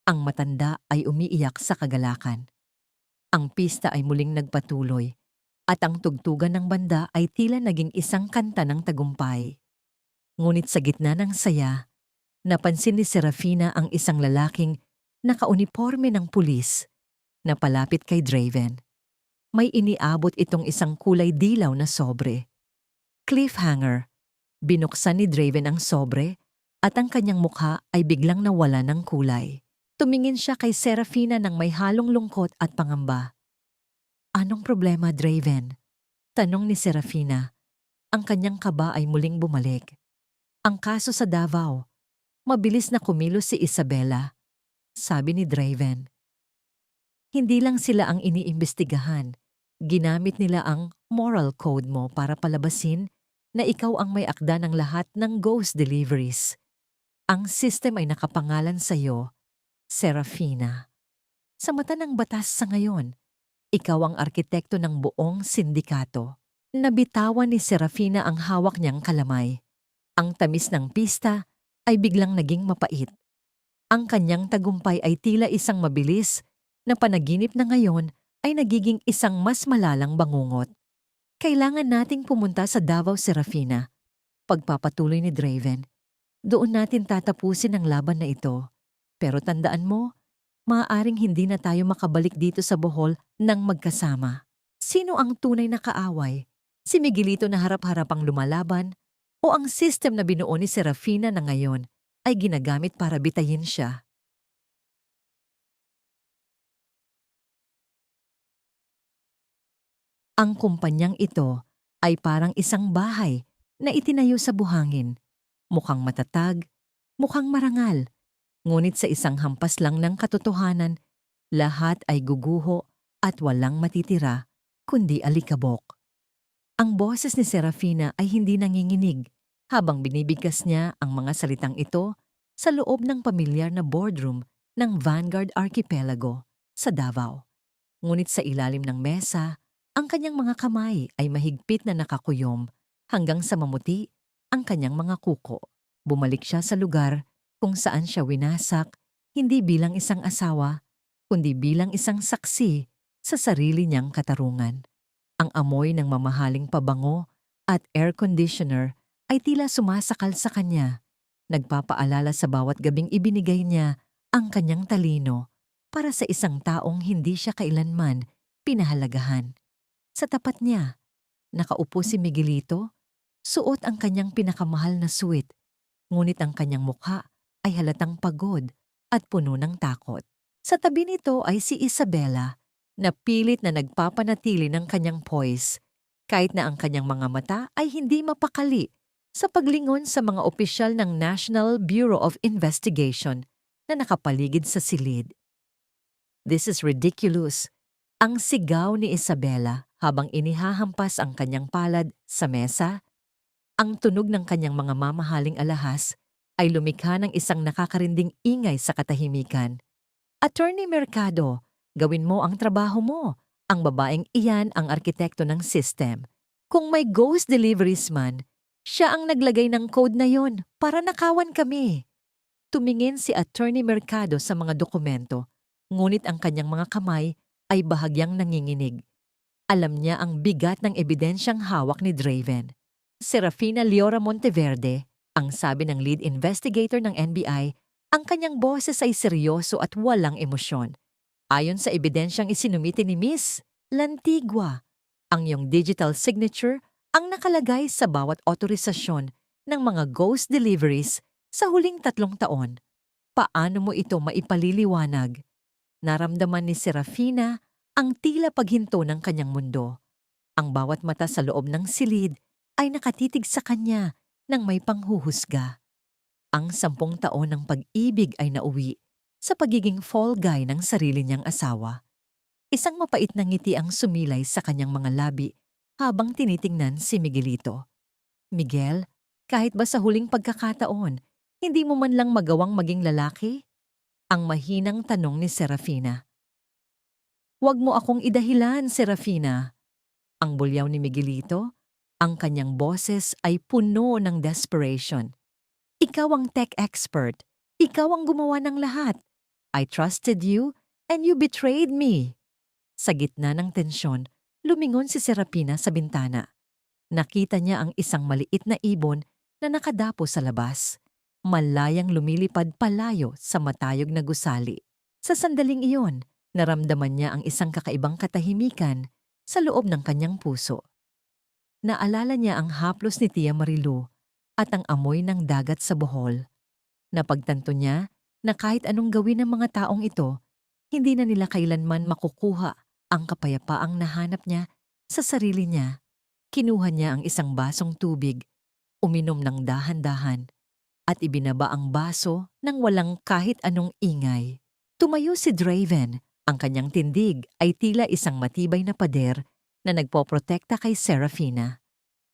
Ang matanda ay umiiyak sa kagalakan. Ang pista ay muling nagpatuloy. At ang tugtugan ng banda ay tila naging isang kanta ng tagumpay. Ngunit sa gitna ng saya, napansin ni Serafina ang isang lalaking nakauniporme ng pulis na palapit kay Draven. May iniabot itong isang kulay dilaw na sobre. Cliffhanger. Binuksan ni Draven ang sobre at ang kanyang mukha ay biglang nawala ng kulay. Tumingin siya kay Serafina ng may halong lungkot at pangamba. Anong problema, Draven? Tanong ni Serafina. Ang kanyang kaba ay muling bumalik. Ang kaso sa Davao. Mabilis na kumilos si Isabela. Sabi ni Draven. Hindi lang sila ang iniimbestigahan. Ginamit nila ang moral code mo para palabasin na ikaw ang may akda ng lahat ng ghost deliveries. Ang system ay nakapangalan sa iyo, Serafina. Sa mata ng batas sa ngayon, ikaw ang arkitekto ng buong sindikato. Nabitawan ni Serafina ang hawak niyang kalamay. Ang tamis ng pista ay biglang naging mapait. Ang kanyang tagumpay ay tila isang mabilis na panaginip na ngayon ay nagiging isang mas malalang bangungot. Kailangan nating pumunta sa Davao, Serafina. Pagpapatuloy ni Draven. Doon natin tatapusin ang laban na ito. Pero tandaan mo, maaaring hindi na tayo makabalik dito sa Bohol nang magkasama. Sino ang tunay na kaaway? Si Miguelito na harap-harapang lumalaban o ang system na binuo ni Serafina na ngayon ay ginagamit para bitayin siya? Ang kumpanyang ito ay parang isang bahay na itinayo sa buhangin. Mukhang matatag, mukhang marangal. Ngunit sa isang hampas lang ng katotohanan, lahat ay guguho at walang matitira, kundi alikabok. Ang boses ni Serafina ay hindi nanginginig habang binibigkas niya ang mga salitang ito sa loob ng pamilyar na boardroom ng Vanguard Archipelago sa Davao. Ngunit sa ilalim ng mesa, ang kanyang mga kamay ay mahigpit na nakakuyom hanggang sa mamuti ang kanyang mga kuko. Bumalik siya sa lugar kung saan siya winasak, hindi bilang isang asawa, kundi bilang isang saksi sa sarili niyang katarungan. Ang amoy ng mamahaling pabango at air conditioner ay tila sumasakal sa kanya, nagpapaalala sa bawat gabing ibinigay niya ang kanyang talino para sa isang taong hindi siya kailanman pinahalagahan. Sa tapat niya, nakaupo si Miguelito, suot ang kanyang pinakamahal na suit, ngunit ang kanyang mukha ay halatang pagod at puno ng takot. Sa tabi nito ay si Isabela, na pilit na nagpapanatili ng kanyang poise, kahit na ang kanyang mga mata ay hindi mapakali sa paglingon sa mga opisyal ng National Bureau of Investigation na nakapaligid sa silid. This is ridiculous. Ang sigaw ni Isabela habang inihahampas ang kanyang palad sa mesa. Ang tunog ng kanyang mga mamahaling alahas ay lumikha ng isang nakakarinding ingay sa katahimikan. Attorney Mercado, gawin mo ang trabaho mo. Ang babaeng iyan ang arkitekto ng system. Kung may ghost deliveries man, siya ang naglagay ng code na yon para nakawan kami. Tumingin si Attorney Mercado sa mga dokumento, ngunit ang kanyang mga kamay ay bahagyang nanginginig. Alam niya ang bigat ng ebidensyang hawak ni Draven. Serafina Leora Monteverde, ang sabi ng lead investigator ng NBI, ang kanyang boses ay seryoso at walang emosyon. Ayon sa ebidensyang isinumite ni Miss Lantigua, ang iyong digital signature ang nakalagay sa bawat otorisasyon ng mga ghost deliveries sa huling 3 taon. Paano mo ito maipaliliwanag? Naramdaman ni Serafina ang tila paghinto ng kanyang mundo. Ang bawat mata sa loob ng silid ay nakatitig sa kanya ng may panghuhusga. Ang 10 taon ng pag-ibig ay nauwi sa pagiging fall guy ng sarili niyang asawa. Isang mapait na ngiti ang sumilay sa kanyang mga labi habang tinitingnan si Miguelito. Miguel, kahit ba sa huling pagkakataon, hindi mo man lang magawang maging lalaki? Ang mahinang tanong ni Serafina. Huwag mo akong idahilan, Serafina. Ang bulyaw ni Miguelito, ang kanyang boses ay puno ng desperation. Ikaw ang tech expert. Ikaw ang gumawa ng lahat. I trusted you and you betrayed me. Sa gitna ng tensyon, lumingon si Serafina sa bintana. Nakita niya ang isang maliit na ibon na nakadapo sa labas. Malayang lumilipad palayo sa matayog na gusali. Sa sandaling iyon, naramdaman niya ang isang kakaibang katahimikan sa loob ng kanyang puso. Naalala niya ang haplos ni Tia Marilu at ang amoy ng dagat sa Bohol. Napagtanto niya na kahit anong gawin ng mga taong ito, hindi na nila kailanman makukuha ang kapayapaang nahanap niya sa sarili niya. Kinuha niya ang isang basong tubig, uminom ng dahan-dahan, at ibinaba ang baso nang walang kahit anong ingay. Tumayo si Draven. Ang kanyang tindig ay tila isang matibay na pader na nagpoprotekta kay Serafina.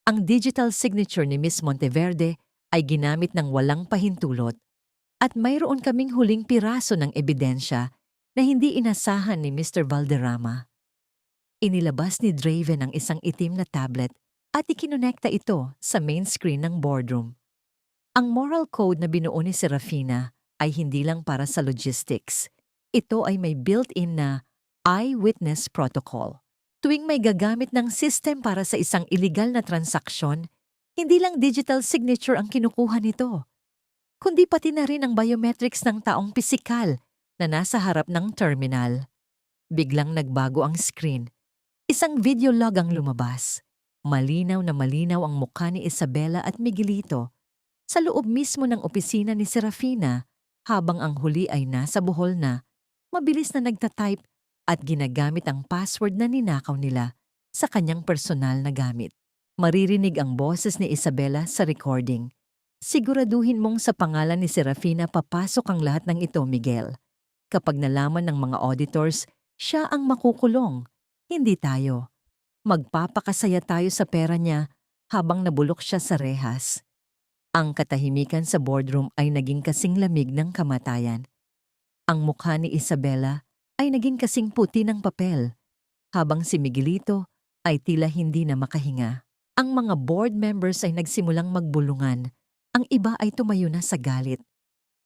Ang digital signature ni Miss Monteverde ay ginamit ng walang pahintulot at mayroon kaming huling piraso ng ebidensya na hindi inasahan ni Mr. Valderrama. Inilabas ni Draven ang isang itim na tablet at ikinonekta ito sa main screen ng boardroom. Ang moral code na binuo ni Serafina ay hindi lang para sa logistics. Ito ay may built-in na eyewitness protocol. Tuwing may gagamit ng system para sa isang illegal na transaksyon, hindi lang digital signature ang kinukuha nito, kundi pati na rin ang biometrics ng taong pisikal na nasa harap ng terminal. Biglang nagbago ang screen. Isang video log ang lumabas. Malinaw na malinaw ang mukha ni Isabela at Miguelito sa loob mismo ng opisina ni Serafina habang ang huli ay nasa buhol na, mabilis na nagtatype at ginagamit ang password na ninakaw nila sa kanyang personal na gamit. Maririnig ang boses ni Isabela sa recording. Siguraduhin mong sa pangalan ni Serafina papasok ang lahat ng ito, Miguel. Kapag nalaman ng mga auditors, siya ang makukulong, hindi tayo. Magpapakasaya tayo sa pera niya habang nabulok siya sa rehas. Ang katahimikan sa boardroom ay naging kasing lamig ng kamatayan. Ang mukha ni Isabela ay naging kasing puti ng papel, habang si Miguelito ay tila hindi na makahinga. Ang mga board members ay nagsimulang magbulungan. Ang iba ay tumayo na sa galit.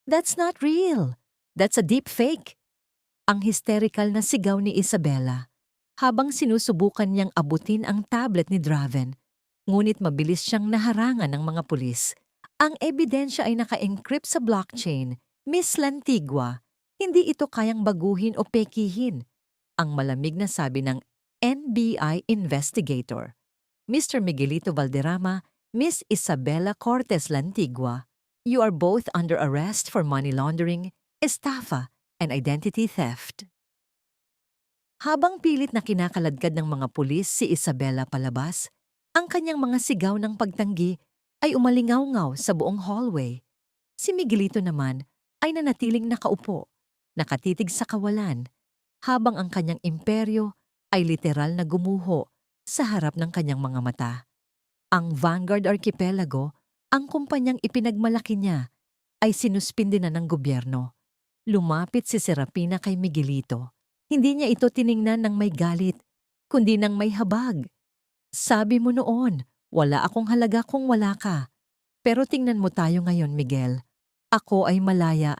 That's not real. That's a deep fake. Ang hysterical na sigaw ni Isabela habang sinusubukan niyang abutin ang tablet ni Draven, ngunit mabilis siyang naharangan ng mga pulis. Ang ebidensya ay naka-encrypt sa blockchain. Miss Lantigua, hindi ito kayang baguhin o pekihin. Ang malamig na sabi ng NBI investigator. Mr. Miguelito Valderrama, Miss Isabela Cortez Lantigua, you are both under arrest for money laundering, estafa, and identity theft. Habang pilit na kinakaladkad ng mga pulis si Isabela palabas, ang kanyang mga sigaw ng pagtanggi ay umalingaw-ngaw sa buong hallway. Si Miguelito naman ay nanatiling nakaupo, nakatitig sa kawalan, habang ang kanyang imperyo ay literal na gumuho sa harap ng kanyang mga mata. Ang Vanguard Archipelago, ang kumpanyang ipinagmalaki niya, ay sinuspindi na ng gobyerno. Lumapit si Serafina kay Miguelito. Hindi niya ito tiningnan ng may galit, kundi ng may habag. Sabi mo noon, wala akong halaga kung wala ka. Pero tingnan mo tayo ngayon, Miguel. Ako ay malaya,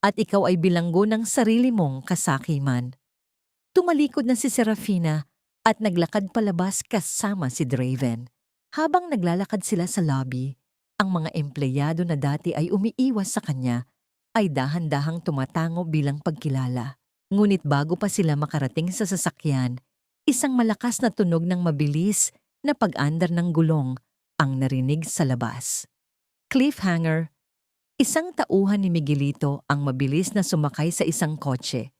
at ikaw ay bilanggo ng sarili mong kasakiman. Tumalikod na si Serafina at naglakad palabas kasama si Draven. Habang naglalakad sila sa lobby, ang mga empleyado na dati ay umiiwas sa kanya ay dahan-dahang tumatango bilang pagkilala. Ngunit bago pa sila makarating sa sasakyan, isang malakas na tunog ng mabilis na pag-andar ng gulong ang narinig sa labas. Cliffhanger. Isang tauhan ni Miguelito ang mabilis na sumakay sa isang kotse.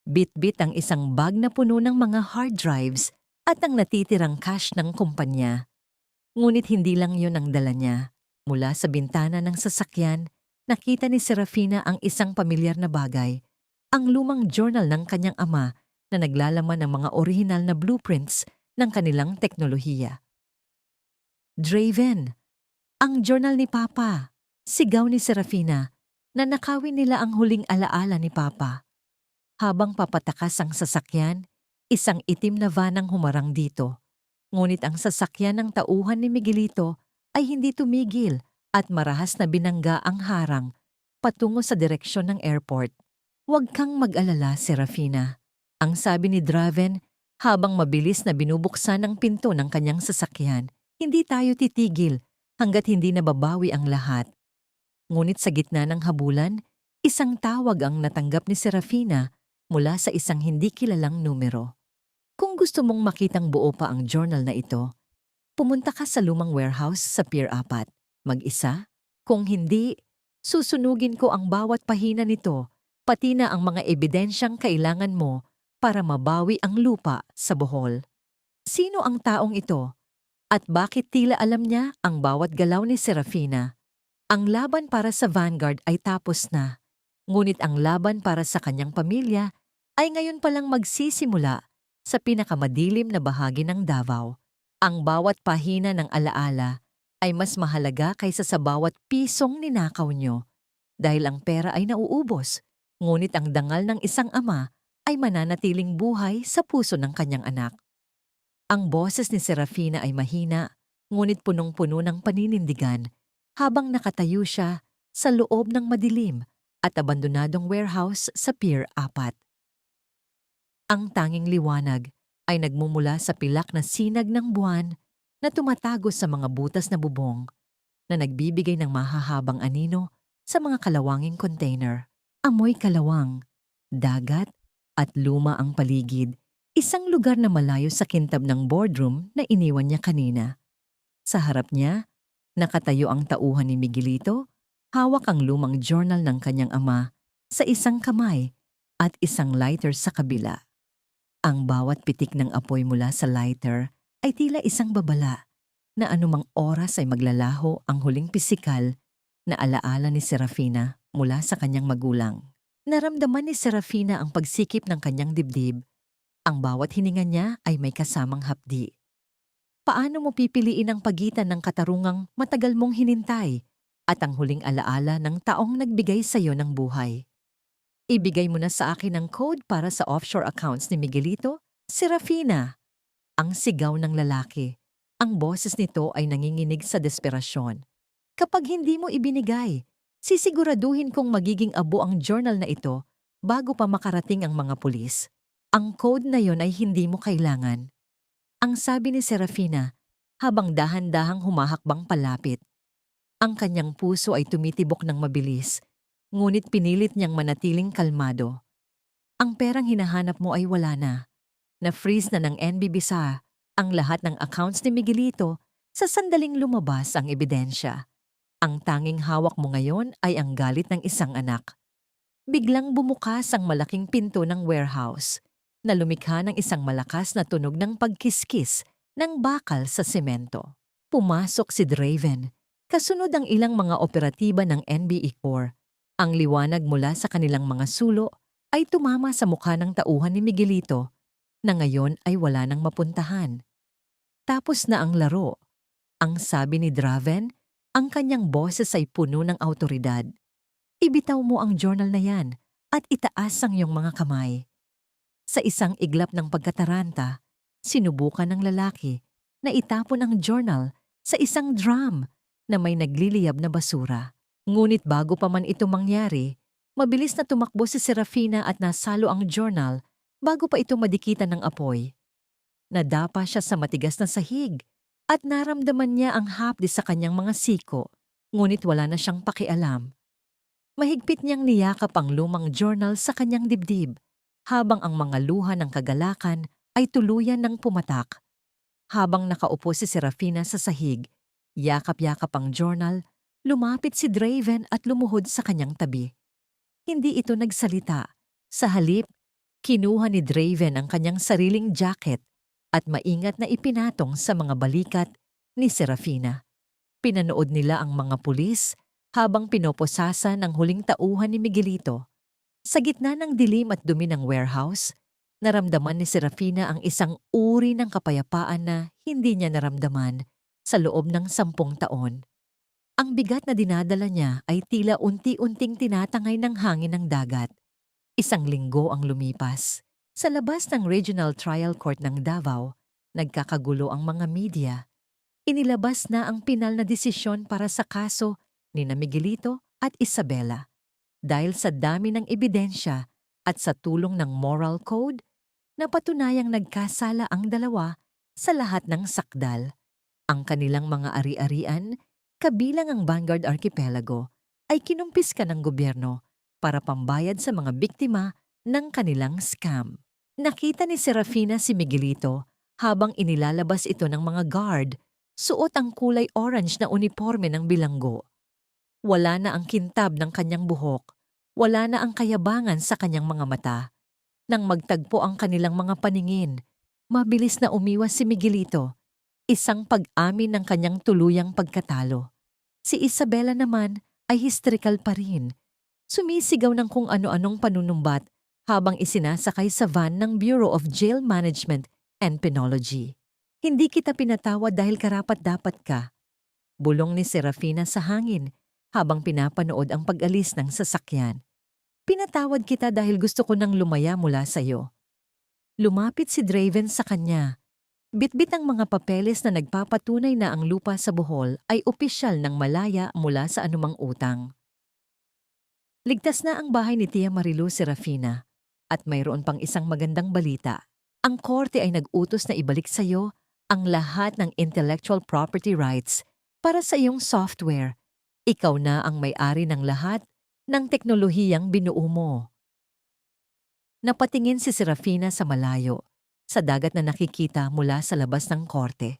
Bit-bit ang isang bag na puno ng mga hard drives at ang natitirang cash ng kumpanya. Ngunit hindi lang yun ang dala niya. Mula sa bintana ng sasakyan, nakita ni Serafina ang isang pamilyar na bagay, ang lumang journal ng kanyang ama na naglalaman ng mga orihinal na blueprints ng kanilang teknolohiya. Draven, ang journal ni Papa, sigaw ni Serafina na nakawin nila ang huling alaala ni Papa. Habang papatakas ang sasakyan, isang itim na van ang humarang dito. Ngunit ang sasakyan ng tauhan ni Miguelito ay hindi tumigil at marahas na binangga ang harang patungo sa direksyon ng airport. Huwag kang mag-alala, Serafina, ang sabi ni Draven habang mabilis na binubuksan ang pinto ng kanyang sasakyan. Hindi tayo titigil hanggat hindi nababawi ang lahat. Ngunit sa gitna ng habulan, isang tawag ang natanggap ni Serafina mula sa isang hindi kilalang numero. Kung gusto mong makitang buo pa ang journal na ito, pumunta ka sa lumang warehouse sa Pier 4. Mag-isa? Kung hindi, Susunugin ko ang bawat pahina nito, pati na ang mga ebidensyang kailangan mo para mabawi ang lupa sa Bohol. Sino ang taong ito? At bakit tila alam niya ang bawat galaw ni Serafina? Ang laban para sa Vanguard ay tapos na, ngunit ang laban para sa kanyang pamilya ay ngayon palang magsisimula sa pinakamadilim na bahagi ng Davao. Ang bawat pahina ng alaala ay mas mahalaga kaysa sa bawat pisong ninakaw nyo dahil ang pera ay nauubos, ngunit ang dangal ng isang ama ay mananatiling buhay sa puso ng kanyang anak. Ang boses ni Serafina ay mahina, ngunit punong-puno ng paninindigan habang nakatayo siya sa loob ng madilim at abandonadong warehouse sa Pier 4. Ang tanging liwanag ay nagmumula sa pilak na sinag ng buwan na tumatago sa mga butas na bubong na nagbibigay ng mahahabang anino sa mga kalawanging container. Amoy kalawang, dagat at luma ang paligid, isang lugar na malayo sa kintab ng boardroom na iniwan niya kanina. Sa harap niya, nakatayo ang tauhan ni Miguelito, hawak ang lumang journal ng kanyang ama sa isang kamay at isang lighter sa kabila. Ang bawat pitik ng apoy mula sa lighter ay tila isang babala na anumang oras ay maglalaho ang huling pisikal na alaala ni Serafina mula sa kanyang magulang. Naramdaman ni Serafina ang pagsikip ng kanyang dibdib. Ang bawat hininga niya ay may kasamang hapdi. Paano mo pipiliin ang pagitan ng katarungang matagal mong hinintay at ang huling alaala ng taong nagbigay sa iyo ng buhay? Ibigay mo na sa akin ang code para sa offshore accounts ni Miguelito, Serafina. Ang sigaw ng lalaki. Ang boses nito ay nanginginig sa desperasyon. Kapag hindi mo ibinigay, sisiguraduhin kong magiging abo ang journal na ito bago pa makarating ang mga pulis. Ang code na yon ay hindi mo kailangan. Ang sabi ni Serafina habang dahan-dahang humahakbang palapit. Ang kanyang puso ay tumitibok ng mabilis, ngunit pinilit niyang manatiling kalmado. Ang perang hinahanap mo ay wala na. Na-freeze na ng NBBSA ang lahat ng accounts ni Miguelito sa sandaling lumabas ang ebidensya. Ang tanging hawak mo ngayon ay ang galit ng isang anak. Biglang bumukas ang malaking pinto ng warehouse na lumikha ng isang malakas na tunog ng pagkiskis ng bakal sa semento. Pumasok si Draven, kasunod ang ilang mga operatiba ng NBE Corps. Ang liwanag mula sa kanilang mga sulo ay tumama sa mukha ng tauhan ni Miguelito na ngayon ay wala nang mapuntahan. Tapos na ang laro. Ang sabi ni Draven, ang kanyang boses ay puno ng awtoridad. Ibitaw mo ang journal na yan at itaas ang iyong mga kamay. Sa isang iglap ng pagkataranta, sinubukan ng lalaki na itapon ang journal sa isang drum na may nagliliyab na basura. Ngunit bago pa man ito mangyari, mabilis na tumakbo si Serafina at nasalo ang journal bago pa ito madikitan ng apoy. Nadapa siya sa matigas na sahig at naramdaman niya ang hapdi sa kanyang mga siko, ngunit wala na siyang pakialam. Mahigpit niyang niyakap ang lumang journal sa kanyang dibdib, habang ang mga luha ng kagalakan ay tuluyan ng pumatak. Habang nakaupo si Serafina sa sahig, yakap-yakap ang journal, lumapit si Draven at lumuhod sa kanyang tabi. Hindi ito nagsalita. Sa halip, kinuha ni Draven ang kanyang sariling jacket at maingat na ipinatong sa mga balikat ni Serafina. Pinanood nila ang mga pulis habang pinoposasa ng huling tauhan ni Miguelito. Sa gitna ng dilim at dumi ng warehouse, naramdaman ni Serafina ang isang uri ng kapayapaan na hindi niya naramdaman sa loob ng 10 taon. Ang bigat na dinadala niya ay tila unti-unting tinatangay ng hangin ng dagat. 1 linggo ang lumipas. Sa labas ng Regional Trial Court ng Davao, nagkakagulo ang mga media. Inilabas na ang pinal na desisyon para sa kaso ni Miguelito at Isabela. Dahil sa dami ng ebidensya at sa tulong ng moral code, napatunayang nagkasala ang dalawa sa lahat ng sakdal. Ang kanilang mga ari-arian, kabilang ang Vanguard Archipelago, ay kinumpiska ng gobyerno para pambayad sa mga biktima ng kanilang scam. Nakita ni Serafina si Miguelito habang inilalabas ito ng mga guard, suot ang kulay orange na uniforme ng bilanggo. Wala na ang kintab ng kanyang buhok. Wala na ang kayabangan sa kanyang mga mata. Nang magtagpo ang kanilang mga paningin, mabilis na umiwas si Miguelito, isang pag-amin ng kanyang tuluyang pagkatalo. Si Isabela naman ay hysterical pa rin. Sumisigaw ng kung ano-anong panunumbat habang isinasakay sa van ng Bureau of Jail Management and Penology. Hindi kita pinatawad dahil karapat-dapat ka. Bulong ni Serafina sa hangin habang pinapanood ang pag-alis ng sasakyan. Pinatawad kita dahil gusto ko nang lumaya mula sa iyo. Lumapit si Draven sa kanya. Bitbit ang mga papeles na nagpapatunay na ang lupa sa Bohol ay opisyal ng malaya mula sa anumang utang. Ligtas na ang bahay ni Tia Marilu Serafina at mayroon pang isang magandang balita. Ang korte ay nag-utos na ibalik sa iyo ang lahat ng intellectual property rights para sa iyong software. Ikaw na ang may-ari ng lahat ng teknolohiyang binuo mo. Napatingin si Serafina sa malayo, sa dagat na nakikita mula sa labas ng korte.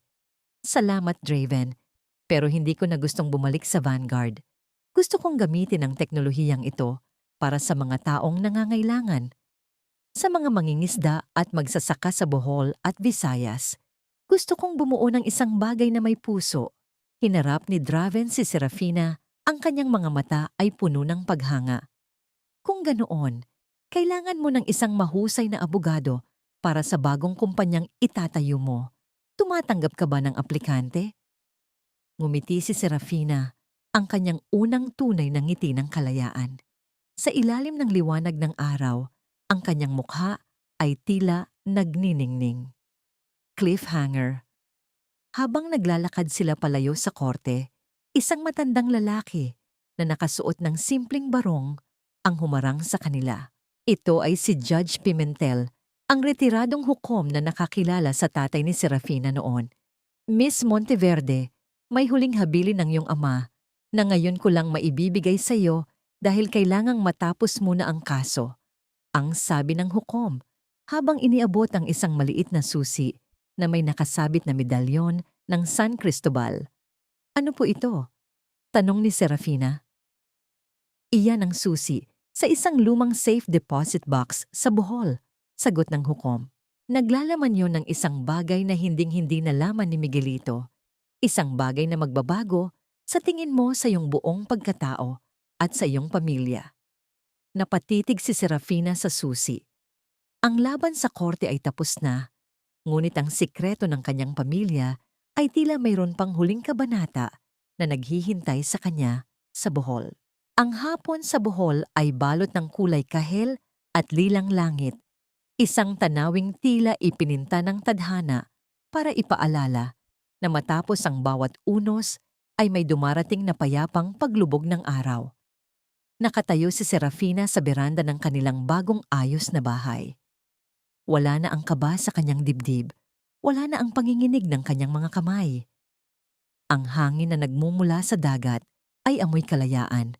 Salamat, Draven, pero hindi ko na gustong bumalik sa Vanguard. Gusto kong gamitin ang teknolohiyang ito para sa mga taong nangangailangan. Sa mga mangingisda at magsasaka sa Bohol at Visayas, gusto kong bumuo ng isang bagay na may puso. Hinarap ni Draven si Serafina, ang kanyang mga mata ay puno ng paghanga. Kung ganoon, kailangan mo ng isang mahusay na abogado para sa bagong kumpanyang itatayo mo. Tumatanggap ka ba ng aplikante? Ngumiti si Serafina, ang kanyang unang tunay na ngiti ng kalayaan. Sa ilalim ng liwanag ng araw, ang kanyang mukha ay tila nagniningning. Cliffhanger. Habang naglalakad sila palayo sa korte, isang matandang lalaki na nakasuot ng simpleng barong ang humarang sa kanila. Ito ay si Judge Pimentel, ang retiradong hukom na nakakilala sa tatay ni Serafina noon. Miss Monteverde, may huling habilin ng iyong ama na ngayon ko lang maibibigay sa iyo dahil kailangang matapos muna ang kaso. Ang sabi ng hukom habang iniabot ang isang maliit na susi na may nakasabit na medalyon ng San Cristobal. Ano po ito? Tanong ni Serafina. Iyan ang susi sa isang lumang safe deposit box sa Bohol, sagot ng hukom. Naglalaman yon ng isang bagay na hinding-hindi nalaman ni Miguelito. Isang bagay na magbabago sa tingin mo sa iyong buong pagkatao at sa iyong pamilya. Napatitig si Serafina sa susi. Ang laban sa korte ay tapos na, ngunit ang sikreto ng kanyang pamilya ay tila mayroon pang huling kabanata na naghihintay sa kanya sa Bohol. Ang hapon sa Bohol ay balot ng kulay kahel at lilang langit, isang tanawing tila ipininta ng tadhana para ipaalala na matapos ang bawat unos ay may dumarating na payapang paglubog ng araw. Nakatayo si Serafina sa beranda ng kanilang bagong ayos na bahay. Wala na ang kaba sa kanyang dibdib, wala na ang panginginig ng kanyang mga kamay. Ang hangin na nagmumula sa dagat ay amoy kalayaan,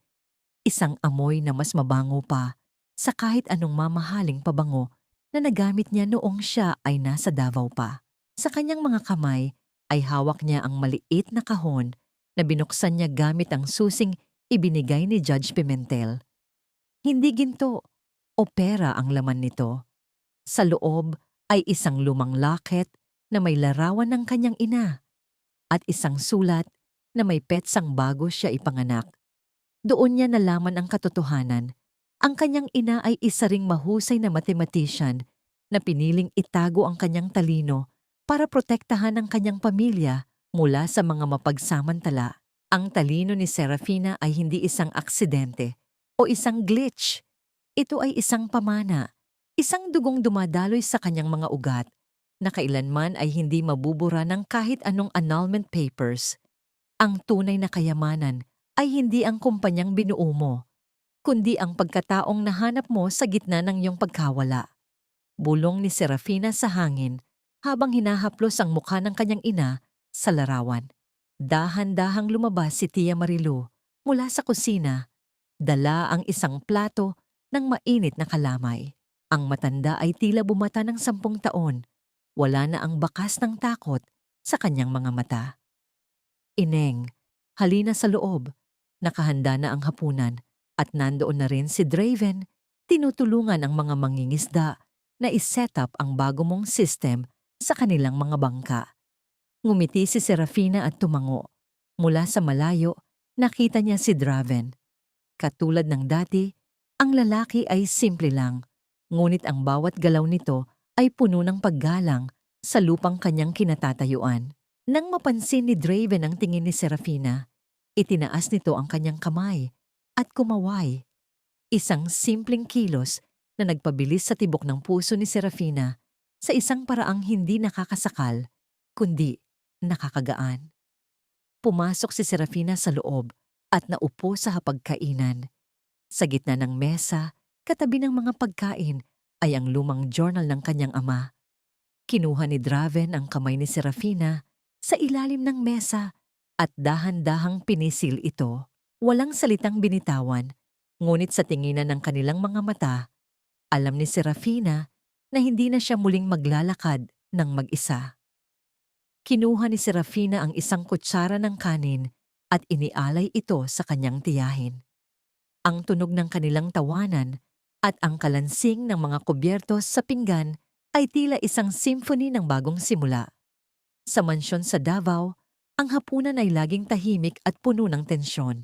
isang amoy na mas mabango pa sa kahit anong mamahaling pabango na nagamit niya noong siya ay nasa Davao pa. Sa kanyang mga kamay ay hawak niya ang maliit na kahon na binuksan niya gamit ang susing ibinigay ni Judge Pimentel. Hindi ginto o pera ang laman nito. Sa loob ay isang lumang locket na may larawan ng kanyang ina at isang sulat na may petsang bago siya ipanganak. Doon niya nalaman ang katotohanan. Ang kanyang ina ay isa ring mahusay na mathematician na piniling itago ang kanyang talino para protektahan ang kanyang pamilya mula sa mga mapagsamantala. Ang talino ni Serafina ay hindi isang aksidente o isang glitch. Ito ay isang pamana, isang dugong dumadaloy sa kanyang mga ugat na kailanman ay hindi mabubura ng kahit anong annulment papers. Ang tunay na kayamanan ay hindi ang kumpanyang binuo mo, kundi ang pagkataong nahanap mo sa gitna ng iyong pagkawala. Bulong ni Serafina sa hangin habang hinahaplos ang mukha ng kanyang ina sa larawan. Dahan-dahang lumabas si Tia Marilu mula sa kusina, dala ang isang plato ng mainit na kalamay. Ang matanda ay tila bumata ng 10 taon. Wala na ang bakas ng takot sa kanyang mga mata. Ineng, halina sa loob. Nakahanda na ang hapunan at nandoon na rin si Draven, tinutulungan ang mga mangingisda na iset up ang bago mong system sa kanilang mga bangka. Ngumiti si Serafina at tumango. Mula sa malayo, nakita niya si Draven. Katulad ng dati, ang lalaki ay simple lang, ngunit ang bawat galaw nito ay puno ng paggalang sa lupang kanyang kinatatayuan. Nang mapansin ni Draven ang tingin ni Serafina, itinaas nito ang kanyang kamay at kumaway. Isang simpleng kilos na nagpabilis sa tibok ng puso ni Serafina sa isang paraang hindi nakakasakal, kundi nakakagaan. Pumasok si Serafina sa loob at naupo sa hapagkainan. Sa gitna ng mesa, katabi ng mga pagkain, ay ang lumang journal ng kanyang ama. Kinuha ni Draven ang kamay ni Serafina sa ilalim ng mesa at dahan-dahang pinisil ito. Walang salitang binitawan, ngunit sa tinginan ng kanilang mga mata, alam ni Serafina na hindi na siya muling maglalakad ng mag-isa. Kinuha ni Serafina ang isang kutsara ng kanin at inialay ito sa kanyang tiyahin. Ang tunog ng kanilang tawanan at ang kalansing ng mga kubyertos sa pinggan ay tila isang symphony ng bagong simula. Sa mansyon sa Davao, ang hapunan ay laging tahimik at puno ng tensyon.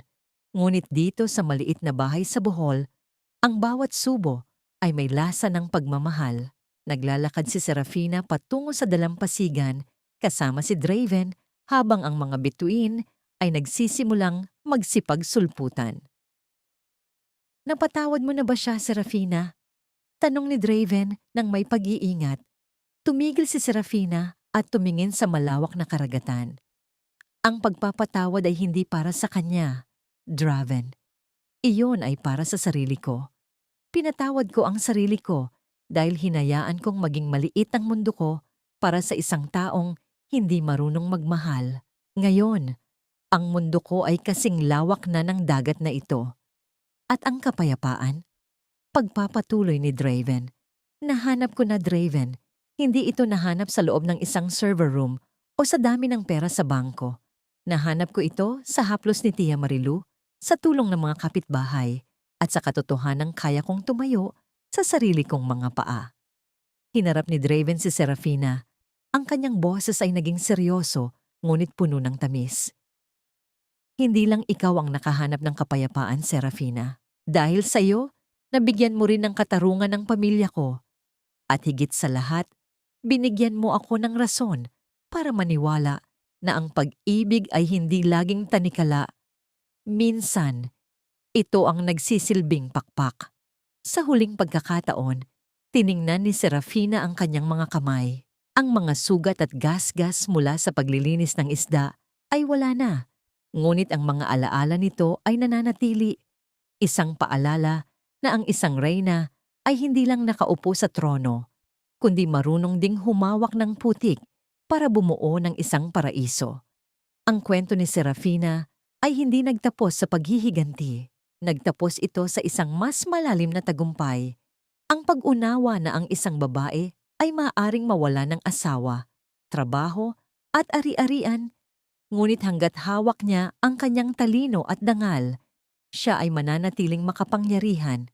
Ngunit dito sa maliit na bahay sa Bohol, ang bawat subo ay may lasa ng pagmamahal. Naglalakad si Serafina patungo sa dalampasigan kasama si Draven habang ang mga bituin ay nagsisimulang magsipagsulputan. "Napatawad mo na ba siya, Serafina?" tanong ni Draven nang may pag-iingat. Tumigil si Serafina at tumingin sa malawak na karagatan. "Ang pagpapatawad ay hindi para sa kanya, Draven. Iyon ay para sa sarili ko. Pinatawad ko ang sarili ko dahil hinayaan kong maging maliit ang mundo ko para sa isang taong hindi marunong magmahal. Ngayon, ang mundo ko ay kasing lawak na ng dagat na ito. At ang kapayapaan?" Pagpapatuloy ni Draven. "Nahanap ko na, Draven. Hindi ito nahanap sa loob ng isang server room o sa dami ng pera sa bangko. Nahanap ko ito sa haplos ni Tia Marilu, sa tulong ng mga kapitbahay, at sa katotohanang kaya kong tumayo sa sarili kong mga paa." Hinarap ni Draven si Serafina. Ang kanyang boses ay naging seryoso, ngunit puno ng tamis. "Hindi lang ikaw ang nakahanap ng kapayapaan, Serafina. Dahil sa iyo, nabigyan mo rin ng katarungan ng pamilya ko. At higit sa lahat, binigyan mo ako ng rason para maniwala na ang pag-ibig ay hindi laging tanikala. Minsan, ito ang nagsisilbing pakpak." Sa huling pagkakataon, tiningnan ni Serafina ang kanyang mga kamay. Ang mga sugat at gasgas mula sa paglilinis ng isda ay wala na. Ngunit ang mga alaala nito ay nananatili. Isang paalala na ang isang reyna ay hindi lang nakaupo sa trono, kundi marunong ding humawak ng putik para bumuo ng isang paraiso. Ang kwento ni Serafina ay hindi nagtapos sa paghihiganti. Nagtapos ito sa isang mas malalim na tagumpay. Ang pag-unawa na ang isang babae ay maaaring mawala ng asawa, trabaho at ari-arian. Ngunit hanggat hawak niya ang kanyang talino at dangal, siya ay mananatiling makapangyarihan.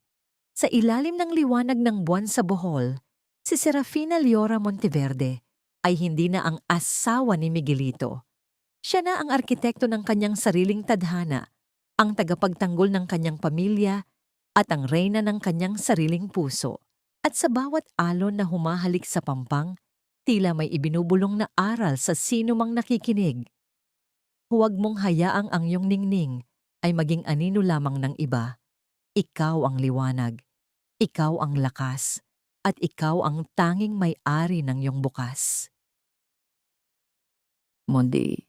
Sa ilalim ng liwanag ng buwan sa Bohol, si Serafina Leora Monteverde ay hindi na ang asawa ni Miguelito. Siya na ang arkitekto ng kanyang sariling tadhana, ang tagapagtanggol ng kanyang pamilya at ang reyna ng kanyang sariling puso. At sa bawat alon na humahalik sa pampang, tila may ibinubulong na aral sa sino mang nakikinig. Huwag mong hayaang ang iyong ningning ay maging anino lamang ng iba. Ikaw ang liwanag, ikaw ang lakas, at ikaw ang tanging may-ari ng iyong bukas. Mundi.